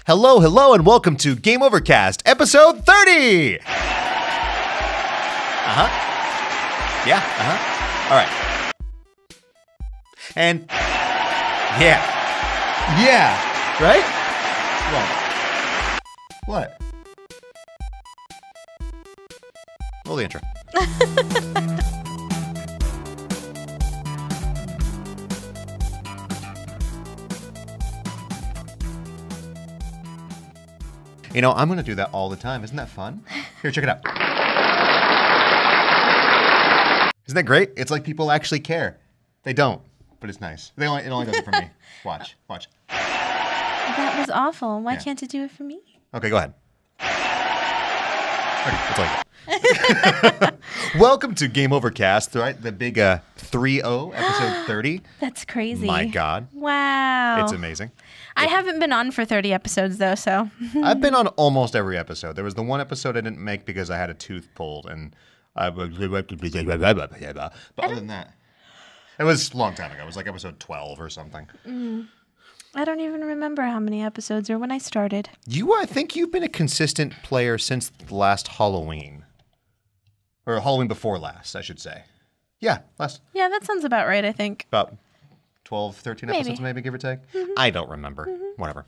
Hello, hello, and welcome to Game Overcast, episode 30! Yeah, All right. And, yeah, right? What? Roll the intro. You know, I'm going to do that all the time. Isn't that fun? Here, check it out. Isn't that great? It's like people actually care. They don't, but it's nice. It only does it for me. Watch. That was awful. Why can't it do it for me? Okay, go ahead. Okay, that's all you got. Welcome to Game Overcast, right? The big 3-0, episode 30. That's crazy. My God. Wow. It's amazing. I haven't been on for 30 episodes, though, so. I've been on almost every episode. There was the one episode I didn't make because I had a tooth pulled, and but other than that, it was a long time ago. It was like episode 12 or something. I don't even remember how many episodes or when I started. I think you've been a consistent player since last Halloween. Or Halloween before last, I should say. Yeah, last. Yeah, that sounds about right, I think. About 12, 13 episodes maybe, give or take. I don't remember. Whatever.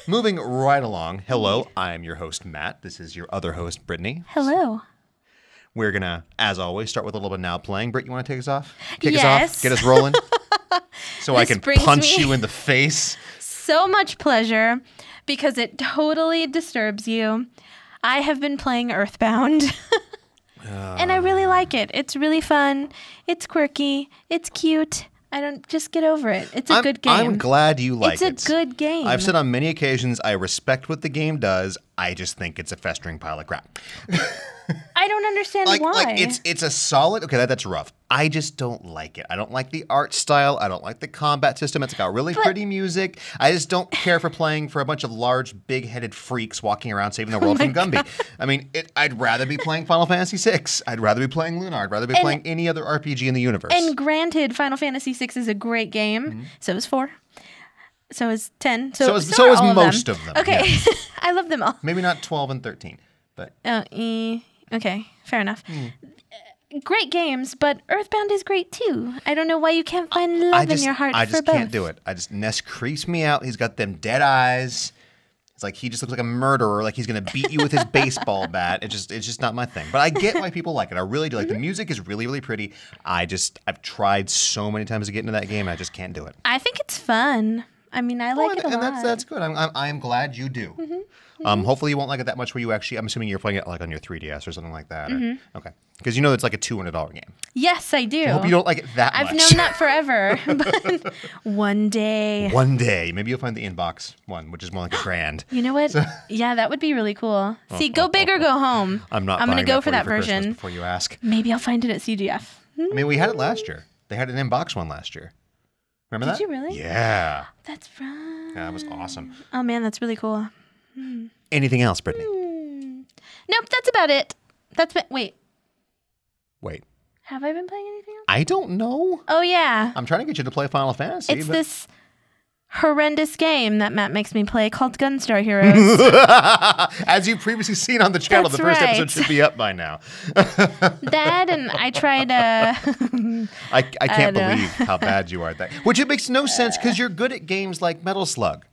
Moving right along. Hello, I'm your host, Matt. This is your other host, Brittany. Hello. We're going to, as always, start with a little bit of now playing. Britt, you want to take us off? Kick us Yes. off? Get us rolling? So I can punch you in the face? So much pleasure, because it totally disturbs you. I have been playing Earthbound. And I really like it. It's really fun. It's quirky. It's cute. Just get over it. It's a good game. I'm glad you like it. It's a good game. I've said on many occasions I respect what the game does. I just think it's a festering pile of crap. I don't understand why. Like it's a solid. Okay, that's rough. I just don't like it. I don't like the art style. I don't like the combat system. It's got really pretty music. I just don't care for playing for a bunch of large, big-headed freaks walking around saving the world from Gumby. I mean, I'd rather be playing Final Fantasy VI. I'd rather be playing Luna. I'd rather be playing any other RPG in the universe. And granted, Final Fantasy VI is a great game. So is 4. So is 10. So is most of them. Okay, yeah. I love them all. Maybe not 12 and 13, but okay, fair enough. Great games, but Earthbound is great too. I don't know why you can't find love in your heart for both. I just can't do it. Ness creeps me out. He's got them dead eyes. It's like he just looks like a murderer, like he's going to beat you with his baseball bat. It's just not my thing. But I get why people like it. I really do. Like the music is really, really pretty. I've tried so many times to get into that game, and I just can't do it. I think it's fun. I mean, I like it a lot. And that's good. I'm glad you do. Hopefully you won't like it that much where you actually, I'm assuming you're playing it like on your 3DS or something like that. Okay. Because you know it's like a $200 game. Yes, I do. I hope you don't like it that much. I've known that forever. But one day. One day. Maybe you'll find the inbox one, which is more like $1,000. You know what? Yeah, that would be really cool. See, go big or go home. I'm going to go for that version. Before you ask. Maybe I'll find it at CGF. I mean, we had it last year. They had an inbox one last year. Remember that? Did you really? Yeah. That's right. Yeah, that was awesome. Oh, man, that's really cool. Anything else, Brittany? Nope, that's about it. Wait. Have I been playing anything else? I don't know. Oh, yeah. I'm trying to get you to play Final Fantasy. It's this horrendous game that Matt makes me play called Gunstar Heroes. As you've previously seen on the channel, That's the first right. episode should be up by now. That, and I tried I can't believe how bad you are at that. Which it makes no sense because you're good at games like Metal Slug.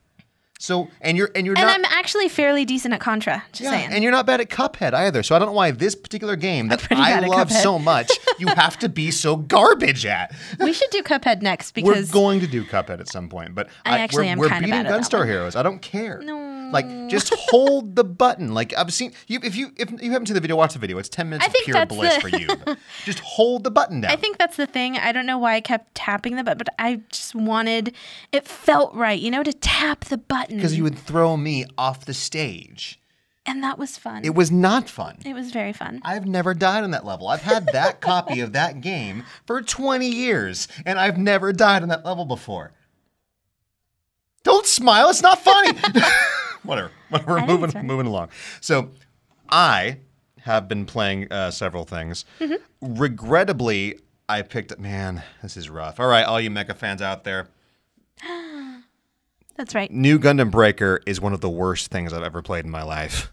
So and you're not. And I'm actually fairly decent at Contra. Just saying. And you're not bad at Cuphead either. So I don't know why this particular game that I love so much, you have to be so garbage at. We should do Cuphead next because we're going to do Cuphead at some point. But we're beating Gunstar Heroes. I don't care. No. Like just hold the button. Like I've seen you. If you haven't seen the video, watch the video. It's 10 minutes of pure bliss for you. Just hold the button down. I think that's the thing. I don't know why I kept tapping the button, but I just wanted. It felt right, to tap the button. Because you would throw me off the stage. And that was fun. It was not fun. It was very fun. I've never died on that level. I've had that copy of that game for 20 years, and I've never died on that level before. Don't smile. It's not funny. Whatever. We're moving along. So I have been playing several things. Regrettably, I picked up... Man, this is rough. All right, all you mecha fans out there. That's right. New Gundam Breaker is one of the worst things I've ever played in my life.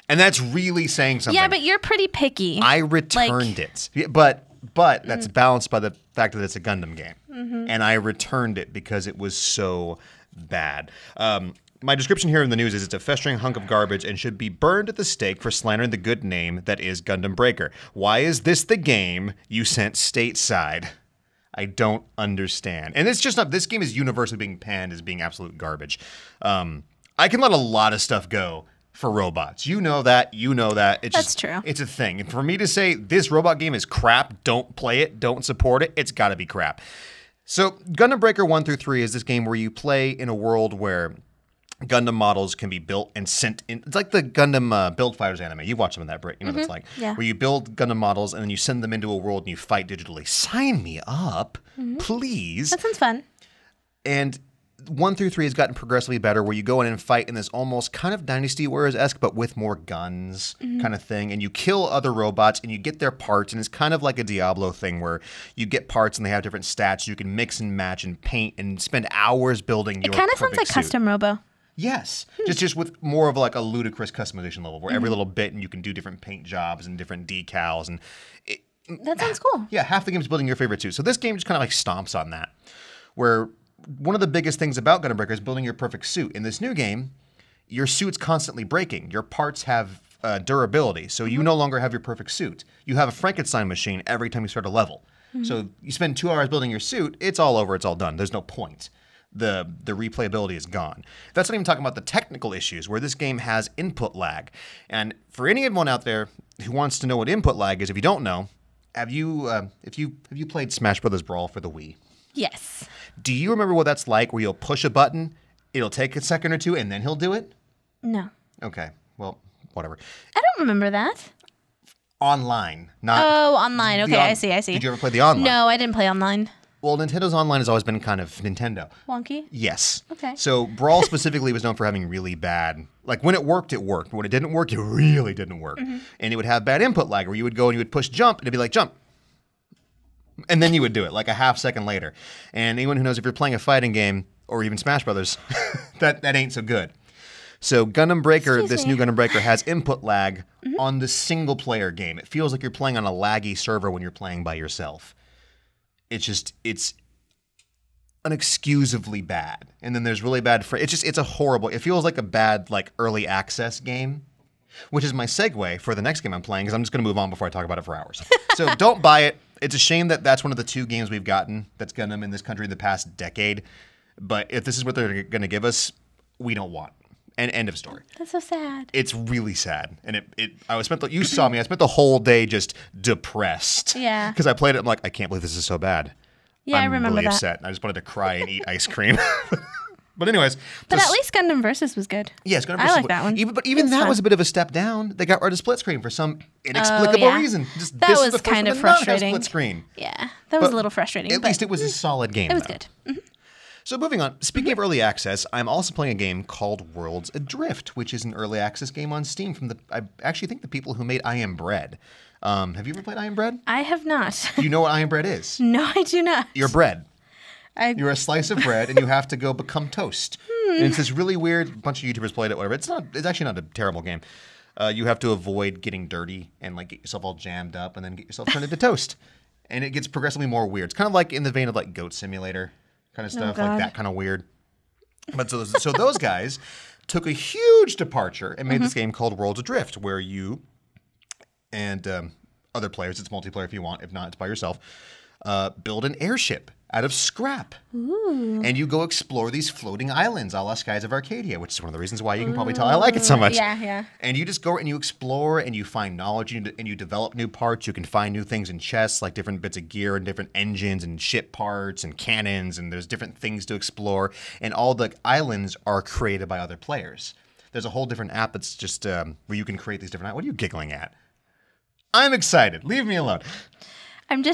And that's really saying something. Yeah, but you're pretty picky. I returned it. But that's balanced by the fact that it's a Gundam game. And I returned it because it was so bad. My description here in the news is it's a festering hunk of garbage and should be burned at the stake for slandering the good name that is Gundam Breaker. Why is this the game you sent stateside? I don't understand. And it's just not, this game is universally being panned as being absolute garbage. I can let a lot of stuff go for robots. You know that. That's true. It's a thing. And for me to say this robot game is crap, don't play it, don't support it, it's got to be crap. So Gundam Breaker 1 through 3 is this game where you play in a world where Gundam models can be built and sent in. It's like the Gundam Build Fighters anime. You watch some of that, Britt. You know what it's like. Yeah. Where you build Gundam models and then you send them into a world and you fight digitally. Sign me up, please. That sounds fun. And 1 through 3 has gotten progressively better where you go in and fight in this almost kind of Dynasty Warriors-esque but with more guns kind of thing. And you kill other robots and you get their parts. And it's kind of like a Diablo thing where you get parts and they have different stats. You can mix and match and paint and spend hours building your It kind of sounds like suit. Custom Robo. Yes, just with more of like a ludicrous customization level where every little bit and you can do different paint jobs and different decals and That sounds cool. yeah, half the game is building your favorite suit. So this game just kind of like stomps on that. Where one of the biggest things about Gundam Breaker is building your perfect suit. In this new game, your suit's constantly breaking. Your parts have durability, so you no longer have your perfect suit. You have a Frankenstein machine every time you start a level. So you spend 2 hours building your suit, it's all over, it's all done. There's no point. The replayability is gone. That's not even talking about the technical issues where this game has input lag. And for anyone out there who wants to know what input lag is, if you don't know, have you played Smash Brothers Brawl for the Wii? Yes. Do you remember what that's like where you'll push a button, it'll take a second or two, and then he'll do it? No. Okay, well, whatever. I don't remember that. Online, not... Oh, online. Okay, I see. Did you ever play the online? No, I didn't play online. Well, Nintendo's online has always been kind of Nintendo. Wonky? Yes. Okay. So Brawl specifically was known for having really bad, like when it worked, it worked. But when it didn't work, it really didn't work. And it would have bad input lag where you would go and you would push jump and it'd be like, jump. And then you would do it like a half second later. And anyone who knows if you're playing a fighting game or even Smash Brothers, that ain't so good. So Gundam Breaker, new Gundam Breaker has input lag on the single player game. It feels like you're playing on a laggy server when you're playing by yourself. It's unexcusably bad. And then there's really bad it's a horrible, it feels like a bad like early access game, which is my segue for the next game I'm playing because I'm just going to move on before I talk about it for hours. So don't buy it. It's a shame that that's one of the 2 games we've gotten that's Gundam in this country in the past decade. But if this is what they're going to give us, we don't want. And end of story. That's so sad. It's really sad. And you saw me, I spent the whole day just depressed. Yeah. Because I played it, I'm like, I can't believe this is so bad. Yeah, I remember really that. upset. I just wanted to cry and eat ice cream. But anyways. But at least Gundam Versus was good. Yes, Gundam I Versus. like that one. Even that was a bit of a step down. They got rid of split screen for some inexplicable reason. That was kind of frustrating. Split screen. Yeah, that was a little frustrating. At least it was a solid game. It was good. So moving on, speaking of early access, I'm also playing a game called Worlds Adrift, which is an early access game on Steam from I actually think the people who made I Am Bread. Have you ever played I Am Bread? I have not. Do you know what I Am Bread is? No, I do not. You're bread. You're a slice of bread, and you have to go become toast. And it's this really weird. A bunch of YouTubers played it. Whatever. It's actually not a terrible game. You have to avoid getting dirty and like get yourself all jammed up, and then get yourself turned into toast. And it gets progressively more weird. It's kind of like in the vein of like Goat Simulator kind of stuff, like that kind of weird. But so those guys took a huge departure and made this game called Worlds Adrift, where you and other players, it's multiplayer if you want, if not, it's by yourself, build an airship out of scrap. Ooh. And you go explore these floating islands a la Skies of Arcadia, which is one of the reasons why you can probably tell I like it so much. Yeah. And you just go and you explore and you find knowledge and you develop new parts. You can find new things in chests, like different bits of gear and different engines and ship parts and cannons, and there's different things to explore. And all the islands are created by other players. There's a whole different app that's just where you can create these different islands. What are you giggling at? I'm excited. Leave me alone. I'm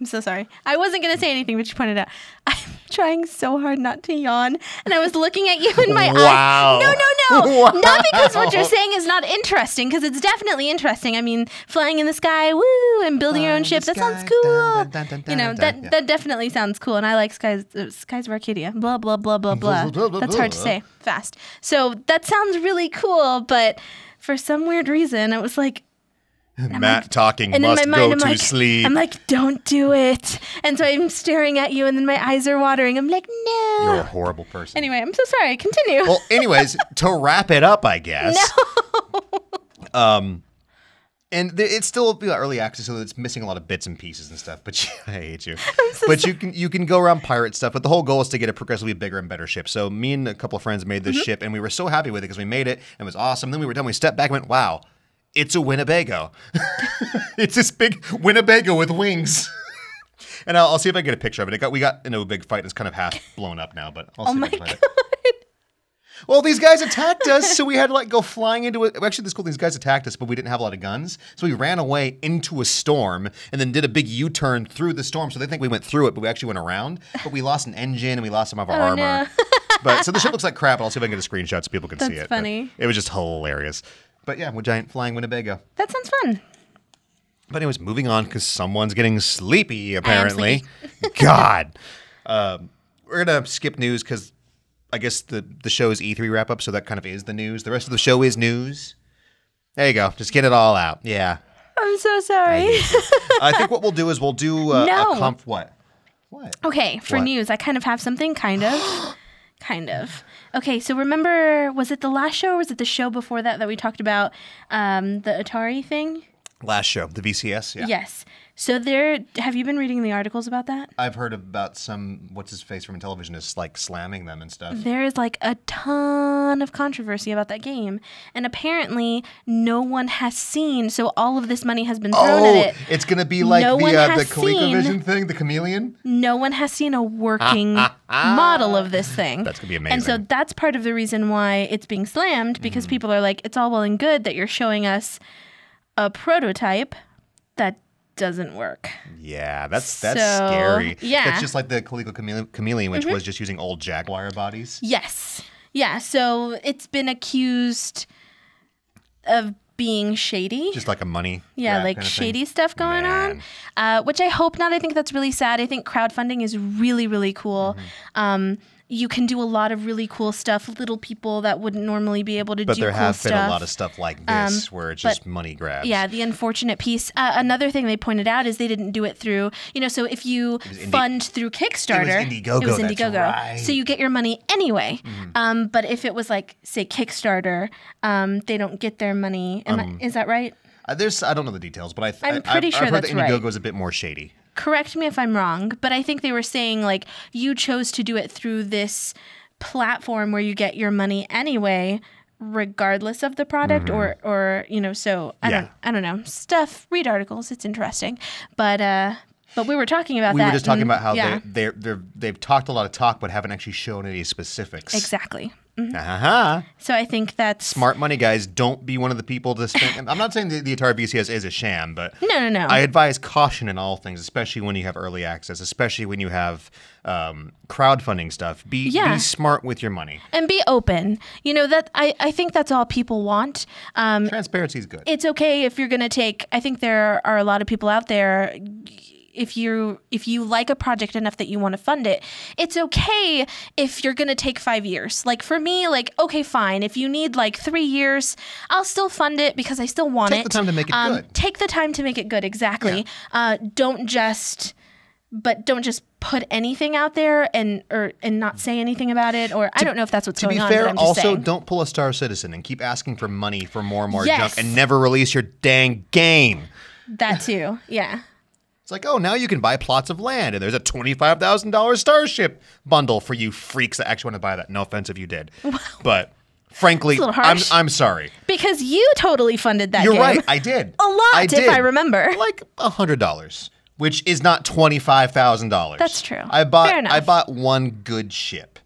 so sorry. I wasn't going to say anything, but you pointed out. I'm trying so hard not to yawn, and I was looking at you in my Wow. eyes. No. Wow. Not because what you're saying is not interesting, because it's definitely interesting. I mean, flying in the sky, woo, and building your own ship, that sounds cool. That definitely sounds cool, and I like Skies of Arcadia. Blah, blah, blah, blah, blah. That's hard to say fast. So that sounds really cool, but for some weird reason, I was like, Matt talking and must in my mind, go to sleep. I'm like, don't do it. And so I'm staring at you, and then my eyes are watering. I'm like, no. You're a horrible person. Anyway, I'm so sorry. Continue. Well, anyways, to wrap it up, I guess. No. And it's still early access, so it's missing a lot of bits and pieces and stuff. But I hate you. But you can go around pirate stuff. But the whole goal is to get a progressively bigger and better ship. So me and a couple of friends made this ship, and we were so happy with it because we made it and it was awesome. Then we were done. We stepped back and went, "Wow, it's a Winnebago. It's this big Winnebago with wings." And I'll see if I can get a picture of it. We got into a big fight. It's kind of half blown up now, but I'll see if I can find it. Well, these guys attacked us, so we had to like go flying into it. Actually, this cool thing, these guys attacked us, but we didn't have a lot of guns. So we ran away into a storm and then did a big U-turn through the storm. So they think we went through it, but we actually went around. But we lost an engine and we lost some of our armor. No. But so the ship looks like crap, but I'll see if I can get a screenshot so people can see it. That's funny. But it was just hilarious. But yeah, we're giant flying Winnebago. That sounds fun. But anyways, moving on because someone's getting sleepy, apparently. God. We're going to skip news because I guess the show is E3 wrap-up, so that kind of is the news. The rest of the show is news. There you go. Just get it all out. Yeah. I'm so sorry. I think what we'll do is we'll do a What? What? Okay, for news, I kind of have something, kind of. Kind of. Okay, so remember, was it the last show or was it the show before that we talked about the Atari thing? Last show, the VCS, yeah. Yes. So have you been reading the articles about that? I've heard about some, what's his face from Intellivision is like slamming them and stuff. There is like a ton of controversy about that game. And apparently no one has seen, so all of this money has been thrown at it. It's going to be like the ColecoVision thing, the Chameleon? No one has seen a working model of this thing. That's going to be amazing. And so that's part of the reason why it's being slammed, because people are like, it's all well and good that you're showing us a prototype that doesn't work. Yeah, that's scary. Yeah. That's just like the Coleco Chameleon, which was just using old Jaguar bodies. Yes. Yeah, so it's been accused of being shady. Just like a money Yeah, like kind of shady thing. stuff going on, which I hope not. I think that's really sad. I think crowdfunding is really, really cool. You can do a lot of really cool stuff. Little people that wouldn't normally be able to do cool stuff. But there have been a lot of stuff like this where it's just money grabs. Yeah, the unfortunate piece. Another thing they pointed out is they didn't do it through, so if you fund through Kickstarter. It was Indiegogo. That's right. So you get your money anyway. But if it was like, say, Kickstarter, they don't get their money. Is that right? I don't know the details, but I'm pretty sure that's right. I've heard that Indiegogo is a bit more shady. Correct me if I'm wrong, but I think they were saying, like, you chose to do it through this platform where you get your money anyway, regardless of the product, or so I don't know. Read articles, it's interesting. But we were talking about that. We were just talking about how they've talked a lot of talk, but haven't actually shown any specifics. Exactly. So I think that's smart money, guys. Don't be one of the people to spend. I'm not saying the Atari VCS is a sham, but no. I advise caution in all things, especially when you have early access, especially when you have crowdfunding stuff. Be smart with your money and be open. That I think that's all people want. Transparency is good. It's okay if you're going to take. I think there are a lot of people out there. If you like a project enough that you want to fund it, it's okay if you're going to take 5 years. Like for me, okay, fine. If you need 3 years, I'll still fund it because I still want it. Take the time to make it good. Take the time to make it good. Exactly. Yeah. Don't just put anything out there and not say anything about it. Or I don't know if that's what's going on. To be fair, but I'm just also saying. don't pull a Star Citizen and keep asking for money for more and more junk and never release your dang game. That too. Yeah. It's like, oh, now you can buy plots of land, and there's a $25,000 Starship bundle for you freaks that actually want to buy that. No offense if you did. But frankly, I'm sorry. Because you totally funded that game. You're right, I did. A lot, if I remember. Like $100, which is not $25,000. That's true. Fair enough. I bought one good ship.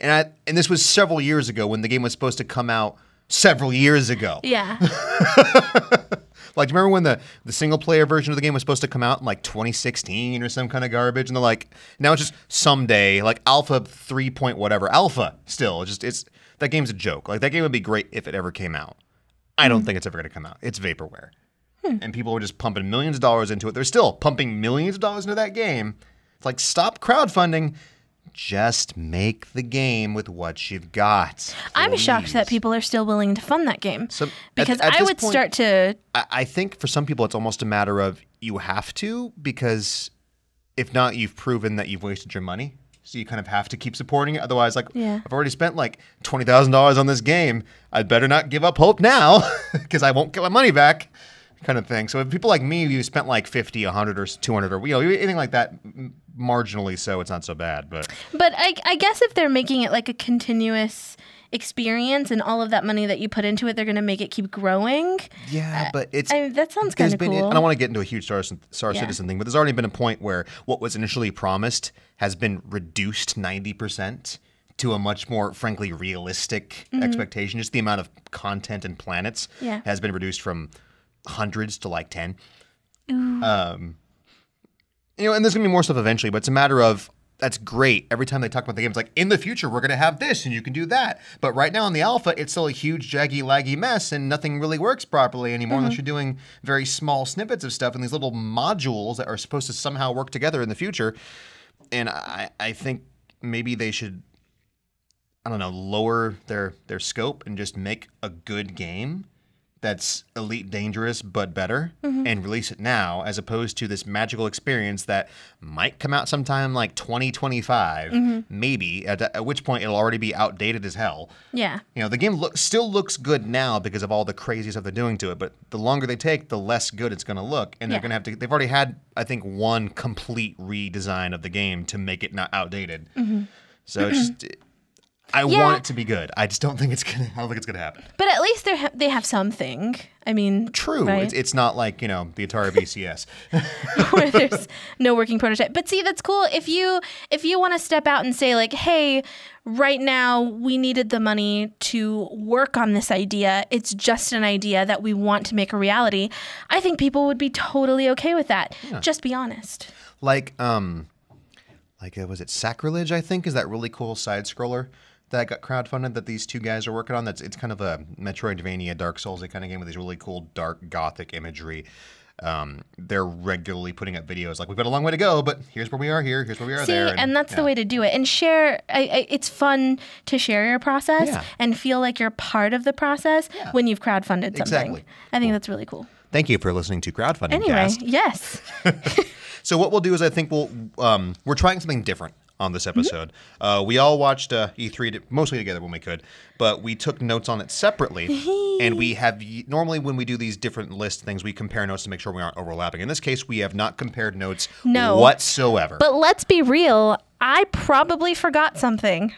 and this was several years ago when the game was supposed to come out several years ago. Yeah. Like, do you remember when the single-player version of the game was supposed to come out in, like, 2016 or some kind of garbage? And they're like, now it's just someday, like, alpha 3 point whatever. Alpha, still. That game's a joke. Like, that game would be great if it ever came out. I don't think it's ever going to come out. It's vaporware. And people were just pumping millions of dollars into it. They're still pumping millions of dollars into that game. It's like, stop crowdfunding. Just make the game with what you've got. Please. I'm shocked that people are still willing to fund that game. So, because at I this would point, start to... I think for some people it's almost a matter of you have to, because if not, you've proven that you've wasted your money. So you kind of have to keep supporting it. Otherwise, like, I've already spent like $20,000 on this game. I'd better not give up hope now because I won't get my money back, kind of thing. So if people like me, you spent like 50, 100, or 200, or anything like that, marginally so, it's not so bad. But I guess if they're making it like a continuous experience and all of that money that you put into it, they're going to make it keep growing. Yeah, but it's... that sounds kind of cool. I don't want to get into a huge Star Citizen thing, but there's already been a point where what was initially promised has been reduced 90% to a much more, frankly, realistic expectation. Just the amount of content and planets has been reduced from hundreds to like 10. And there's going to be more stuff eventually, but it's a matter of, that's great. Every time they talk about the game, it's like, in the future, we're going to have this, and you can do that. But right now in the alpha, it's still a huge, jaggy, laggy mess, and nothing really works properly anymore unless you're doing very small snippets of stuff and these little modules that are supposed to somehow work together in the future. And I think maybe they should, I don't know, lower their scope and just make a good game that's Elite Dangerous but better and release it now, as opposed to this magical experience that might come out sometime like 2025, maybe, at which point it'll already be outdated as hell. Yeah. The game still looks good now because of all the crazy stuff they're doing to it, but the longer they take, the less good it's going to look. And they're going to have to, they've already had, I think, one complete redesign of the game to make it not outdated. So it's just... I want it to be good. I just don't think it's gonna. I don't think it's gonna happen. But at least they have something. I mean, true. Right? It's not like the Atari VCS where there's no working prototype. But see, that's cool. If you want to step out and say like, hey, right now we needed the money to work on this idea. It's just an idea that we want to make a reality. I think people would be totally okay with that. Yeah. Just be honest. Like was it Sacrilege? I think is that really cool side scroller that got crowdfunded that these two guys are working on. It's kind of a Metroidvania, Dark Souls kind of game with these really cool dark gothic imagery. They're regularly putting up videos like, we've got a long way to go, but here's where we are here, here's where we are there. And that's the way to do it. And share, it's fun to share your process and feel like you're part of the process when you've crowdfunded something. Exactly. I think that's really cool. Thank you for listening to Crowdfunding Anyway, Cast. Yes. So what we'll do is I think we're trying something different on this episode. We all watched E3 mostly together when we could, but we took notes on it separately. And we have, normally when we do these different list things, we compare notes to make sure we aren't overlapping. In this case, we have not compared notes whatsoever. But let's be real, I probably forgot something.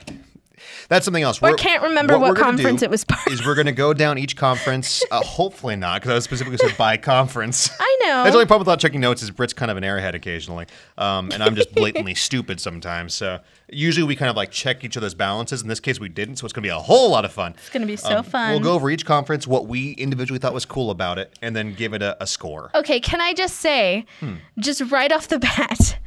That's something else. Or can't remember what conference it was part of. Is we're going to go down each conference, hopefully not, because I was specifically said by conference. I know. That's the only problem without checking notes is Britt's kind of an airhead occasionally, and I'm just blatantly stupid sometimes. So usually we kind of like check each other's balances. In this case, we didn't, so it's going to be a whole lot of fun. It's going to be so fun. We'll go over each conference, what we individually thought was cool about it, and then give it a score. Okay, can I just say, just right off the bat...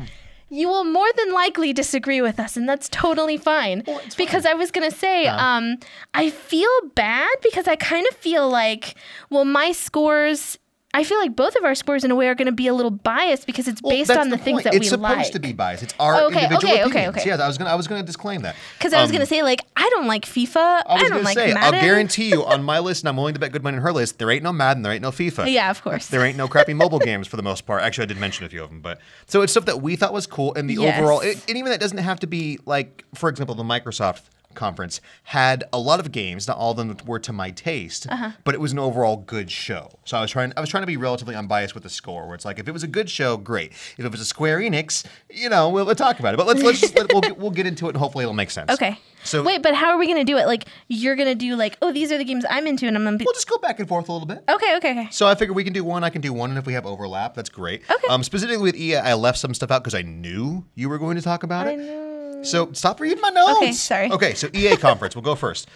You will more than likely disagree with us, and that's totally fine. Well, because fine. I was going to say, I feel bad because I kind of feel like, well, my scores... I feel like both of our scores in a way are going to be a little biased because it's based on the things that we like. It's supposed to be biased. It's our individual opinions. Okay. Yeah, I was going to disclaim that. Because I was going to say, like, I don't like FIFA. I don't like Madden. I'll guarantee you on my list, and I'm willing to bet good money on her list, there ain't no Madden, there ain't no FIFA. Yeah, of course. There ain't no crappy mobile games for the most part. Actually, I did mention a few of them. But so it's stuff that we thought was cool, and the overall, and even that doesn't have to be like, for example, the Microsoft conference had a lot of games, not all of them were to my taste, but it was an overall good show. So I was trying to be relatively unbiased with the score, where it's like, if it was a good show, great. If it was a Square Enix, we'll talk about it. But we'll get into it, and hopefully it'll make sense. Okay. So wait, but how are we going to do it? Like, you're going to do like, oh, these are the games I'm into, and I'm going to be... We'll just go back and forth a little bit. Okay. So I figure we can do one, I can do one, and if we have overlap, that's great. Okay. Specifically with EA, I left some stuff out because I knew you were going to talk about it. I know. So stop reading my notes. Okay, sorry. Okay, so EA conference. We'll go first.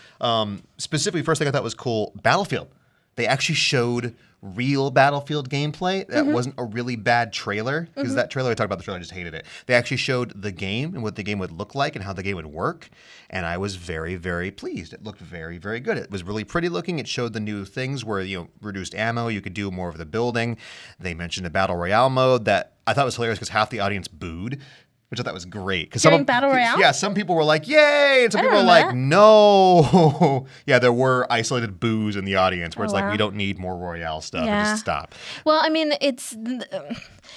Specifically, first thing I thought was cool, Battlefield. They actually showed real Battlefield gameplay. That wasn't a really bad trailer, because that trailer, I talked about the trailer, I just hated it. They actually showed the game and what the game would look like and how the game would work, and I was very, very pleased. It looked very, very good. It was really pretty looking. It showed the new things where, reduced ammo, you could do more of the building. They mentioned a Battle Royale mode that I thought was hilarious because half the audience booed, which I thought was great. During Battle Royale? Yeah, some people were like, yay! And some people were like, no. Yeah, there were isolated boos in the audience where it's like, we don't need more Royale stuff. Yeah. Just stop. Well, I mean, it's...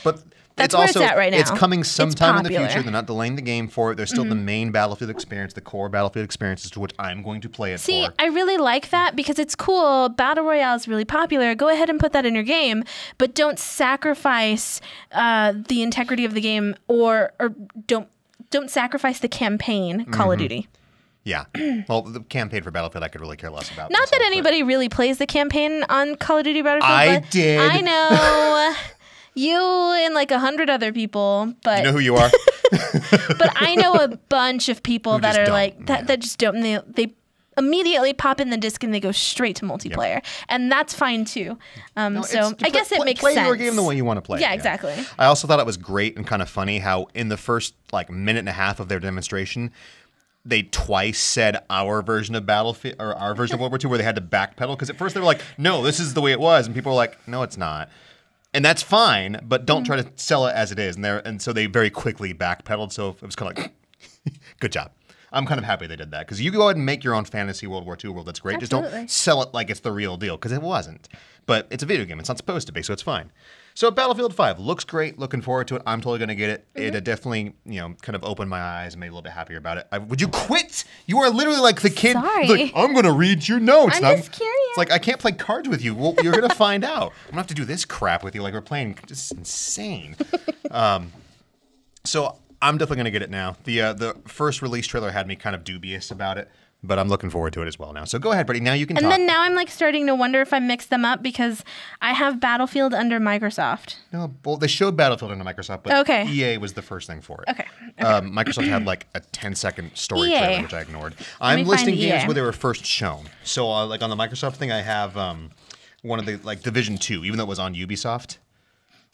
But That's where it's at right now. It's coming sometime in the popular. future. They're not delaying the game for it. There's still the main Battlefield experience, the core Battlefield experience, to which I'm going to play it for. See, I really like that because it's cool. Battle Royale is really popular. Go ahead and put that in your game, but don't sacrifice the integrity of the game, or don't sacrifice the campaign. Call of Duty. Yeah. Well, the campaign for Battlefield I could really care less about. Not that anybody really plays the campaign on Call of Duty Battlefield. I but did. I know. You and like 100 other people, but You know who you are? but I know a bunch of people that are don't, like that just don't. And they immediately pop in the disc and they go straight to multiplayer, and that's fine too. So I guess it makes sense. Play your game the way you want to play it. Yeah, exactly. I also thought it was great and kind of funny how in the first minute and a half of their demonstration, they twice said our version of Battlefield or our version of World War II, where they had to backpedal, because at first they were like, "No, this is the way it was," and people were like, "No, it's not." And that's fine, but don't try to sell it as it is. And so they very quickly backpedaled. So it was kind of like, good job. I'm kind of happy they did that, because you go ahead and make your own fantasy World War II world. That's great. Absolutely. Just don't sell it like it's the real deal, because it wasn't. But it's a video game. It's not supposed to be, so it's fine. So Battlefield 5 looks great. Looking forward to it. I'm totally going to get it. It definitely, kind of opened my eyes and made me a little bit happier about it. Would you quit? You are literally like the kid. Sorry. Like, I'm going to read your notes. I'm just curious. It's like, I can't play cards with you. Well, you're going to find out. I'm going to have to do this crap with you like we're playing. Just insane. So I'm definitely going to get it now. The first release trailer had me kind of dubious about it, but I'm looking forward to it as well now. So go ahead, buddy. Now you can talk. And then now I'm like starting to wonder if I mixed them up, because I have Battlefield under Microsoft. No, well, they showed Battlefield under Microsoft, but Okay. EA was the first thing for it. Okay. Microsoft had like a 10-second story EA. trailer, which I ignored. me I'm find listing games EA. where they were first shown. So like on the Microsoft thing, I have one of the Division 2, even though it was on Ubisoft.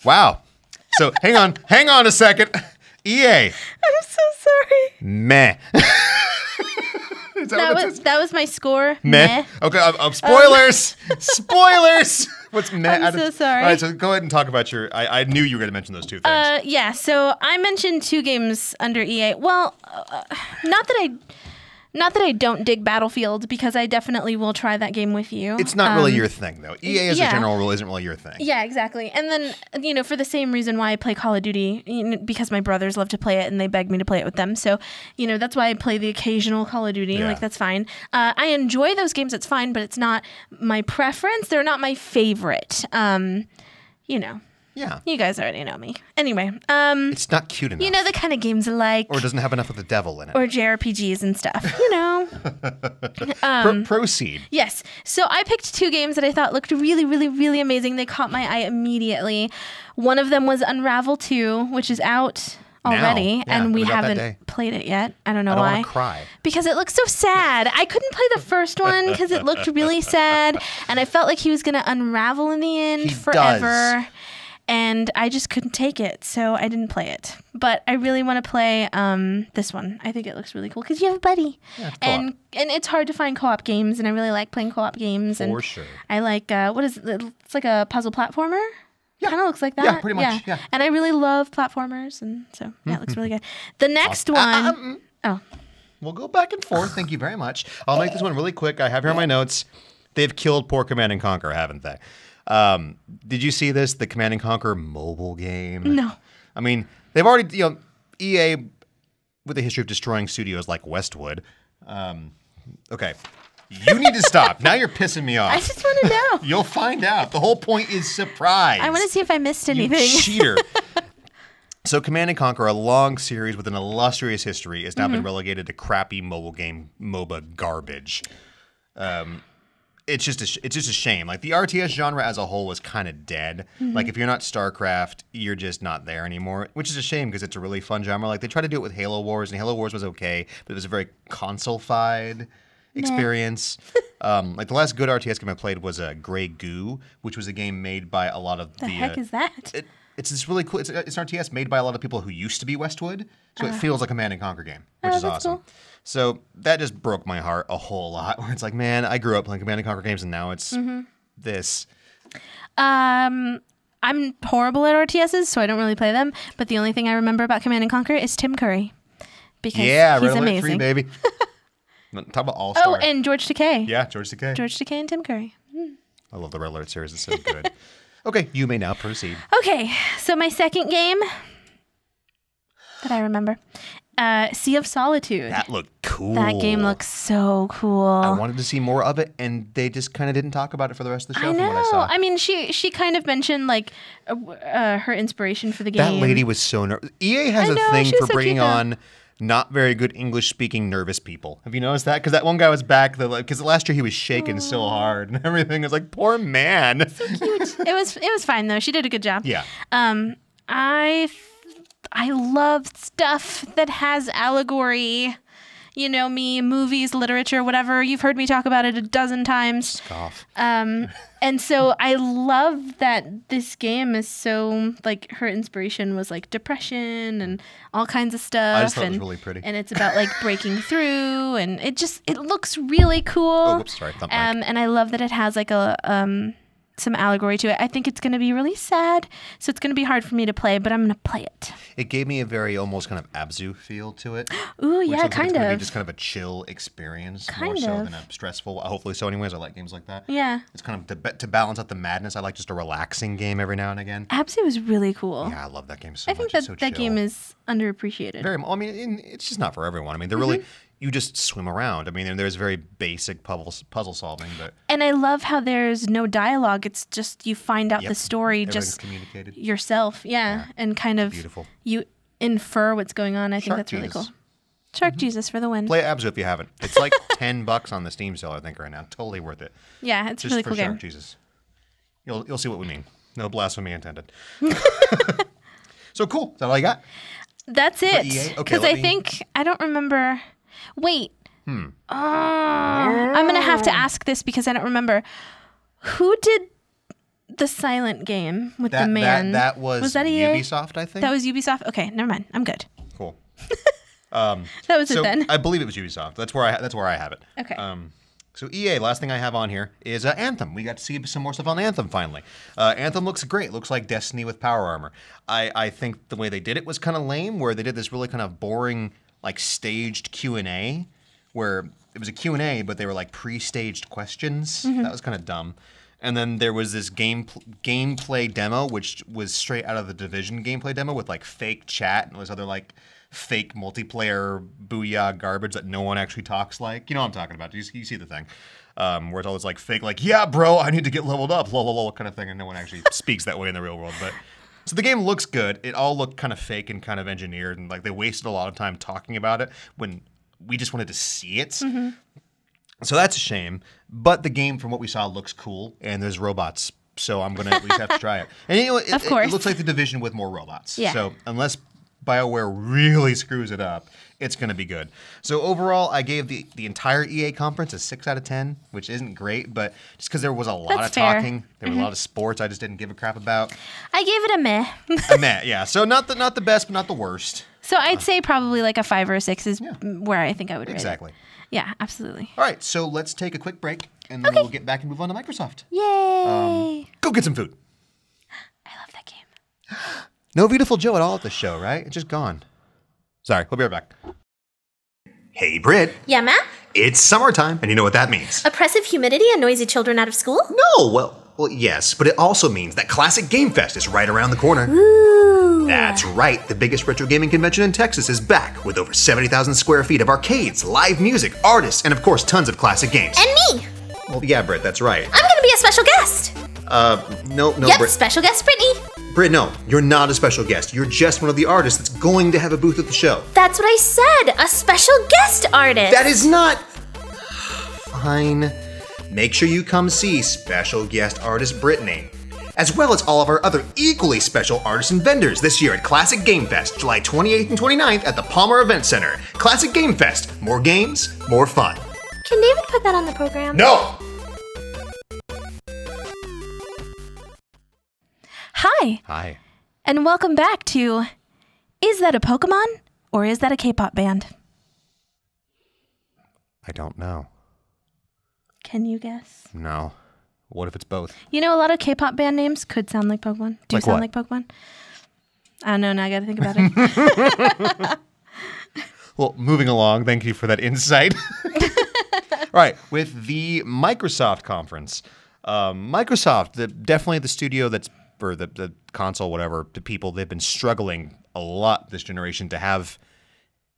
Wow. So hang on a second. EA. I'm so sorry. Meh. That was my score. Meh. Okay, spoilers. Spoilers. What's meh? I'm so sorry. All right, so go ahead and talk about your. I knew you were going to mention those two things. Yeah, so I mentioned 2 games under EA. Well, not that I don't dig Battlefield, because I definitely will try that game with you. It's not really your thing, though. EA as a general rule isn't really your thing. Yeah, exactly. And then, for the same reason why I play Call of Duty, because my brothers love to play it and they beg me to play it with them. So, that's why I play the occasional Call of Duty. Yeah. That's fine. I enjoy those games. It's fine, but it's not my preference. They're not my favorite. Yeah. You guys already know me. Anyway, It's not cute enough. you know the kind of games I like. Or doesn't have enough of the devil in it. Or JRPGs and stuff, Proceed. Yes. So I picked 2 games that I thought looked really, really, really amazing. They caught my eye immediately. One of them was Unravel 2, which is out already, Yeah, and we it was out that day. haven't played it yet. I don't know I don't why. want to cry. Because it looks so sad. I couldn't play the first one because it looked really sad, and I felt like he was going to unravel in the end He forever. does. And I just couldn't take it, so I didn't play it. But I really want to play this one. I think it looks really cool because you have a buddy. Yeah, it's and it's hard to find co-op games, and I really like playing co-op games. And For sure. I like, what is it? It's like a puzzle platformer. Yeah. Kind of looks like that. Yeah, pretty much, yeah. And I really love platformers, and so, yeah, it looks really good. The next one... Oh. We'll go back and forth. Thank you very much. I'll make this one really quick. I have here on my notes. They've killed poor Command & Conquer, haven't they? Did you see this? The Command & Conquer mobile game? No. I mean, they've already, EA, with a history of destroying studios like Westwood. Okay. You need to stop. Now you're pissing me off. I just want to know. You'll find out. The whole point is surprise. I want to see if I missed anything. You cheater. So Command & Conquer, a long series with an illustrious history, has now been relegated to crappy mobile game MOBA garbage. It's just a shame. Like, the RTS genre as a whole was kind of dead. Like, if you're not StarCraft, you're just not there anymore, which is a shame because it's a really fun genre. Like, they tried to do it with Halo Wars, and Halo Wars was okay, but it was a very console-fied experience. Like the last good RTS game I played was Grey Goo, which was a game made by a lot of The heck is that? It's this really cool. It's an RTS made by a lot of people who used to be Westwood, so it feels like a Command and Conquer game, which is awesome. Cool. So that just broke my heart a whole lot. Where it's like, man, I grew up playing Command and Conquer games, and now it's this. I'm horrible at RTSs, so I don't really play them. But the only thing I remember about Command and Conquer is Tim Curry, because he's amazing. 3, baby. Talk about All-Star. Oh, and George Takei. Yeah, George Takei. George Takei and Tim Curry. I love the Red Alert series. It's so good. Okay, you may now proceed. Okay, so my second game that I remember, Sea of Solitude. That looked cool. That game looks so cool. I wanted to see more of it, and they just kind of didn't talk about it for the rest of the show. I know. From what I saw. I mean, she kind of mentioned like her inspiration for the game. That lady was so nervous. EA has a thing for bringing on not very good English-speaking nervous people. Have you noticed that? Because that one guy was back, because last year he was shaking so hard and everything. It was like, poor man. So cute. It was fine though. She did a good job. Yeah. I love stuff that has allegory. You know me, movies, literature, whatever. You've heard me talk about it a dozen times. Scoff. And so I love that this game is so, like, her inspiration was, like, depression and all kinds of stuff. I just thought it was really pretty. And it's about, like, breaking through, and it looks really cool. Oh, whoops, sorry. And I love that it has, like, some allegory to it. I think it's going to be really sad, so it's going to be hard for me to play, but I'm going to play it. It gave me a very almost kind of Abzu feel to it. Ooh, yeah, kind of. It's be just kind of a chill experience, more so than a stressful. Hopefully so anyways. I like games like that. Yeah. It's kind of to balance out the madness. I like just a relaxing game every now and again. Abzu is really cool. Yeah, I love that game so much. I think that game is underappreciated. I mean, it's just not for everyone. I mean, they're really... You just swim around. I mean, there's very basic puzzle solving, but... And I love how there's no dialogue. It's just you find out the story just communicated. Yourself. Yeah. And kind of... Beautiful. You infer what's going on. I think that's really cool. Shark Jesus for the win. Play Abzu if you haven't. It's like $10 on the Steam sale, I think, right now. Totally worth it. Yeah, it's a really cool game. Shark Jesus. You'll see what we mean. No blasphemy intended. So cool. Is that all you got? That's it. Because I think... I don't remember... Wait. I'm going to have to ask this because I don't remember. Who did the silent game with the man? That was that Ubisoft, I think? That was Ubisoft? Okay, never mind. I'm good. Cool. That was it then. I believe it was Ubisoft. That's where I have it. Okay. So EA, last thing I have on here is Anthem. We got to see some more stuff on Anthem finally. Anthem looks great. Looks like Destiny with power armor. I think the way they did it was kind of lame, where they did this really kind of boring... like staged Q&A, where it was a Q&A, but they were like pre-staged questions. That was kind of dumb. And then there was this gameplay demo, which was straight out of the Division gameplay demo with like fake chat and this other like fake multiplayer booyah garbage that no one actually talks like. You know what I'm talking about. You see the thing. Where it's all this like fake, like, yeah, bro, I need to get leveled up, lol, kind of thing, and no one actually speaks that way in the real world. But so the game looks good. It all looked kind of fake and kind of engineered, and like they wasted a lot of time talking about it when we just wanted to see it. So that's a shame. But the game, from what we saw, looks cool, and there's robots, so I'm gonna at least have to try it. And you know, it looks like the Division with more robots. Yeah. So unless BioWare really screws it up, it's going to be good. So overall, I gave the entire EA conference a 6 out of 10, which isn't great, but just because there was a lot of talking, there were a lot of sports I just didn't give a crap about. I gave it a meh. A meh, yeah. So not the best, but not the worst. So I'd say probably like a 5 or a 6 is where I think I would rate it. Exactly. Yeah, absolutely. All right, so let's take a quick break, and then we'll get back and move on to Microsoft. Yay! Go get some food. I love that game. No Beautiful Joe at all at the show, right? It's just gone. Sorry, we'll be right back. Hey, Britt. Yeah, Matt? It's summertime, and you know what that means. Oppressive humidity and noisy children out of school? No, well, yes, but it also means that Classic Game Fest is right around the corner. Ooh. That's right. The biggest retro gaming convention in Texas is back with over 70,000 square feet of arcades, live music, artists, and of course, tons of classic games. And me. Well, yeah, Britt, that's right. I'm gonna be a special guest. No, yep, Britt. Special guest Brittany. Britt, no, you're not a special guest. You're just one of the artists that's going to have a booth at the show. That's what I said, a special guest artist. That is not... Fine. Make sure you come see special guest artist Brittany, as well as all of our other equally special artists and vendors this year at Classic Game Fest, July 28th and 29th at the Palmer Event Center. Classic Game Fest, more games, more fun. Can David put that on the program? No! Hi, Hi. and welcome back to Is That a Pokemon or Is That a K-pop band? I don't know. Can you guess? No. What if it's both? You know, a lot of K-pop band names could sound like Pokemon. Do Like sound what? like Pokemon? I don't know. Now I got to think about it. Well, moving along, thank you for that insight. All right, with the Microsoft conference, Microsoft, definitely the studio that's, or the console, whatever, the people, they've been struggling a lot this generation to have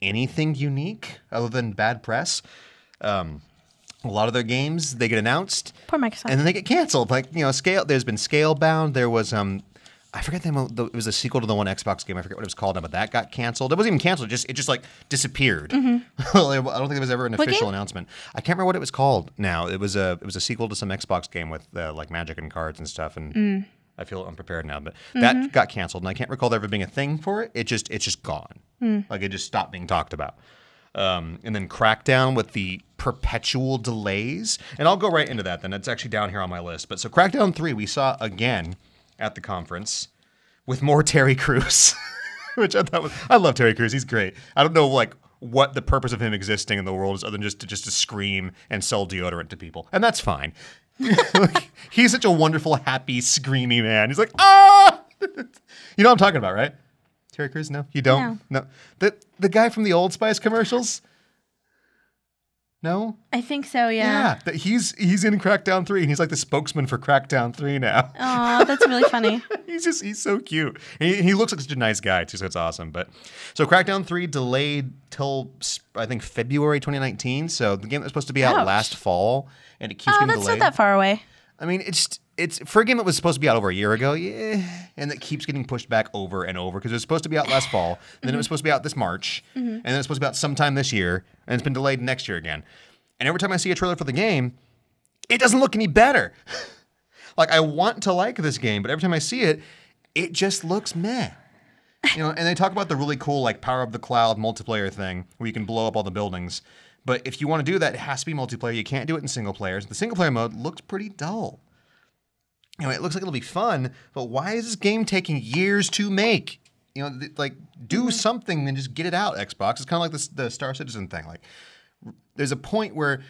anything unique other than bad press. A lot of their games, they get announced. Poor Microsoft. And then they get canceled. Like, you know, there's been Scalebound. There was, I forget the name. It was a sequel to the one Xbox game. I forget what it was called now, but that got canceled. It wasn't even canceled. It just like disappeared. I don't think there was ever an official announcement. I can't remember what it was called now. It was a sequel to some Xbox game with like magic and cards and stuff. And I feel unprepared now, but that got canceled. And I can't recall there ever being a thing for it. It's just gone. Like it just stopped being talked about. And then Crackdown with the perpetual delays. And I'll go right into that then. It's actually down here on my list. But so Crackdown 3 we saw again at the conference with more Terry Crews, which I thought I love Terry Crews. He's great. I don't know like what the purpose of him existing in the world is other than just to scream and sell deodorant to people. And that's fine. Like, he's such a wonderful, happy, screamy man. He's like, ah! You know what I'm talking about, right? Terry Crews? No? You don't? No. The guy from the Old Spice commercials? No? I think so, yeah. Yeah. He's in Crackdown 3, and he's like the spokesman for Crackdown 3 now. Oh, that's really funny. He's so cute. And he looks like such a nice guy, too, so it's awesome. But so Crackdown 3 delayed till, I think, February 2019. So the game that was supposed to be out last fall, and it keeps getting delayed. That's not that far away. I mean, it's for a game that was supposed to be out over a year ago, yeah, and that keeps getting pushed back over and over because it was supposed to be out last fall, then it was supposed to be out this March, and then it's supposed to be out sometime this year, and it's been delayed next year again. And every time I see a trailer for the game, it doesn't look any better. Like, I want to like this game, but every time I see it, it just looks meh. You know, and they talk about the really cool, like, Power of the Cloud multiplayer thing where you can blow up all the buildings. But if you want to do that, it has to be multiplayer. You can't do it in single players. The single player mode looks pretty dull. You know, it looks like it'll be fun, but why is this game taking years to make? You know, like, do something and just get it out, Xbox. It's kind of like the Star Citizen thing. Like, there's a point where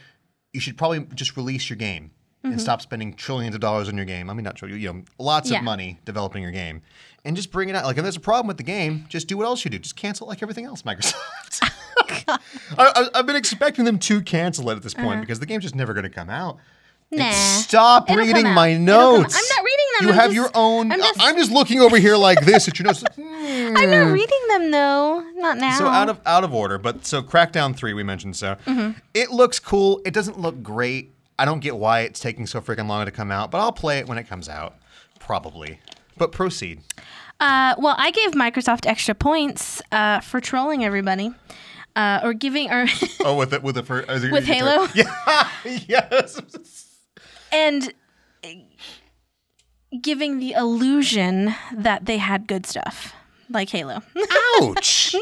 you should probably just release your game and stop spending trillions of dollars on your game. I mean, not trillions, you know, lots of money developing your game. And just bring it out. Like, if there's a problem with the game, just do what else you do. Just cancel it like everything else, Microsoft. I've been expecting them to cancel it at this point because the game's just never going to come out. Nah. Stop It'll reading come my out. notes. I'm not reading them. You have your own. I'm just looking over here like this at your notes. I'm not reading them though. Not now. So out of order, but so Crackdown 3 we mentioned. So it looks cool. It doesn't look great. I don't get why it's taking so freaking long to come out, but I'll play it when it comes out, probably. But proceed. Well, I gave Microsoft extra points for trolling everybody, or giving or with Halo. Yeah. Yes. And giving the illusion that they had good stuff, like Halo. Ouch. No.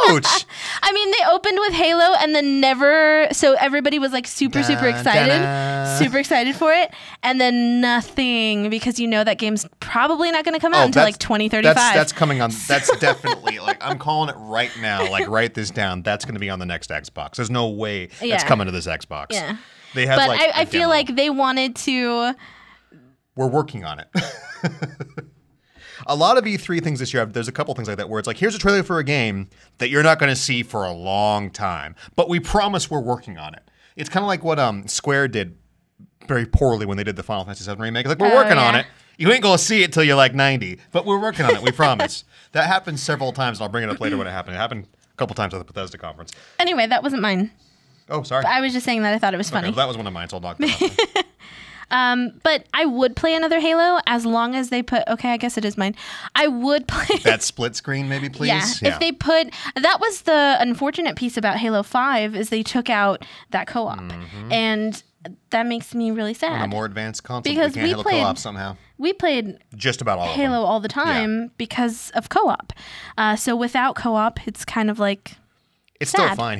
Ouch. I mean, they opened with Halo and then never, so everybody was like super excited, super excited for it. And then nothing, because you know that game's probably not going to come out until like 2035. That's coming on. That's definitely, like, I'm calling it right now. Like, write this down. That's going to be on the next Xbox. There's no way it's coming to this Xbox. Yeah. They had, but like, I feel like they wanted to. We're working on it. A lot of E3 things this year, there's a couple things like that where it's like, here's a trailer for a game that you're not going to see for a long time, but we promise we're working on it. It's kind of like what Square did very poorly when they did the Final Fantasy VII remake. Like, we're working on it. You ain't going to see it till you're like 90, but we're working on it. We promise. That happened several times, and I'll bring it up later when it happened. It happened a couple times at the Bethesda conference. Anyway, that wasn't mine. Oh, sorry. I was just saying that I thought it was funny. Well, that was one of mine, so I'll knock that out. But I would play another Halo as long as they put. Okay, I guess it is mine. I would play that split screen, maybe, please. Yeah, if they put. That was the unfortunate piece about Halo 5 is they took out that co-op, and that makes me really sad. On a more advanced console, because we can't handle co-op somehow. We played just about all Halo all the time because of co-op. So without co-op, it's kind of like. It's Sad. still fine.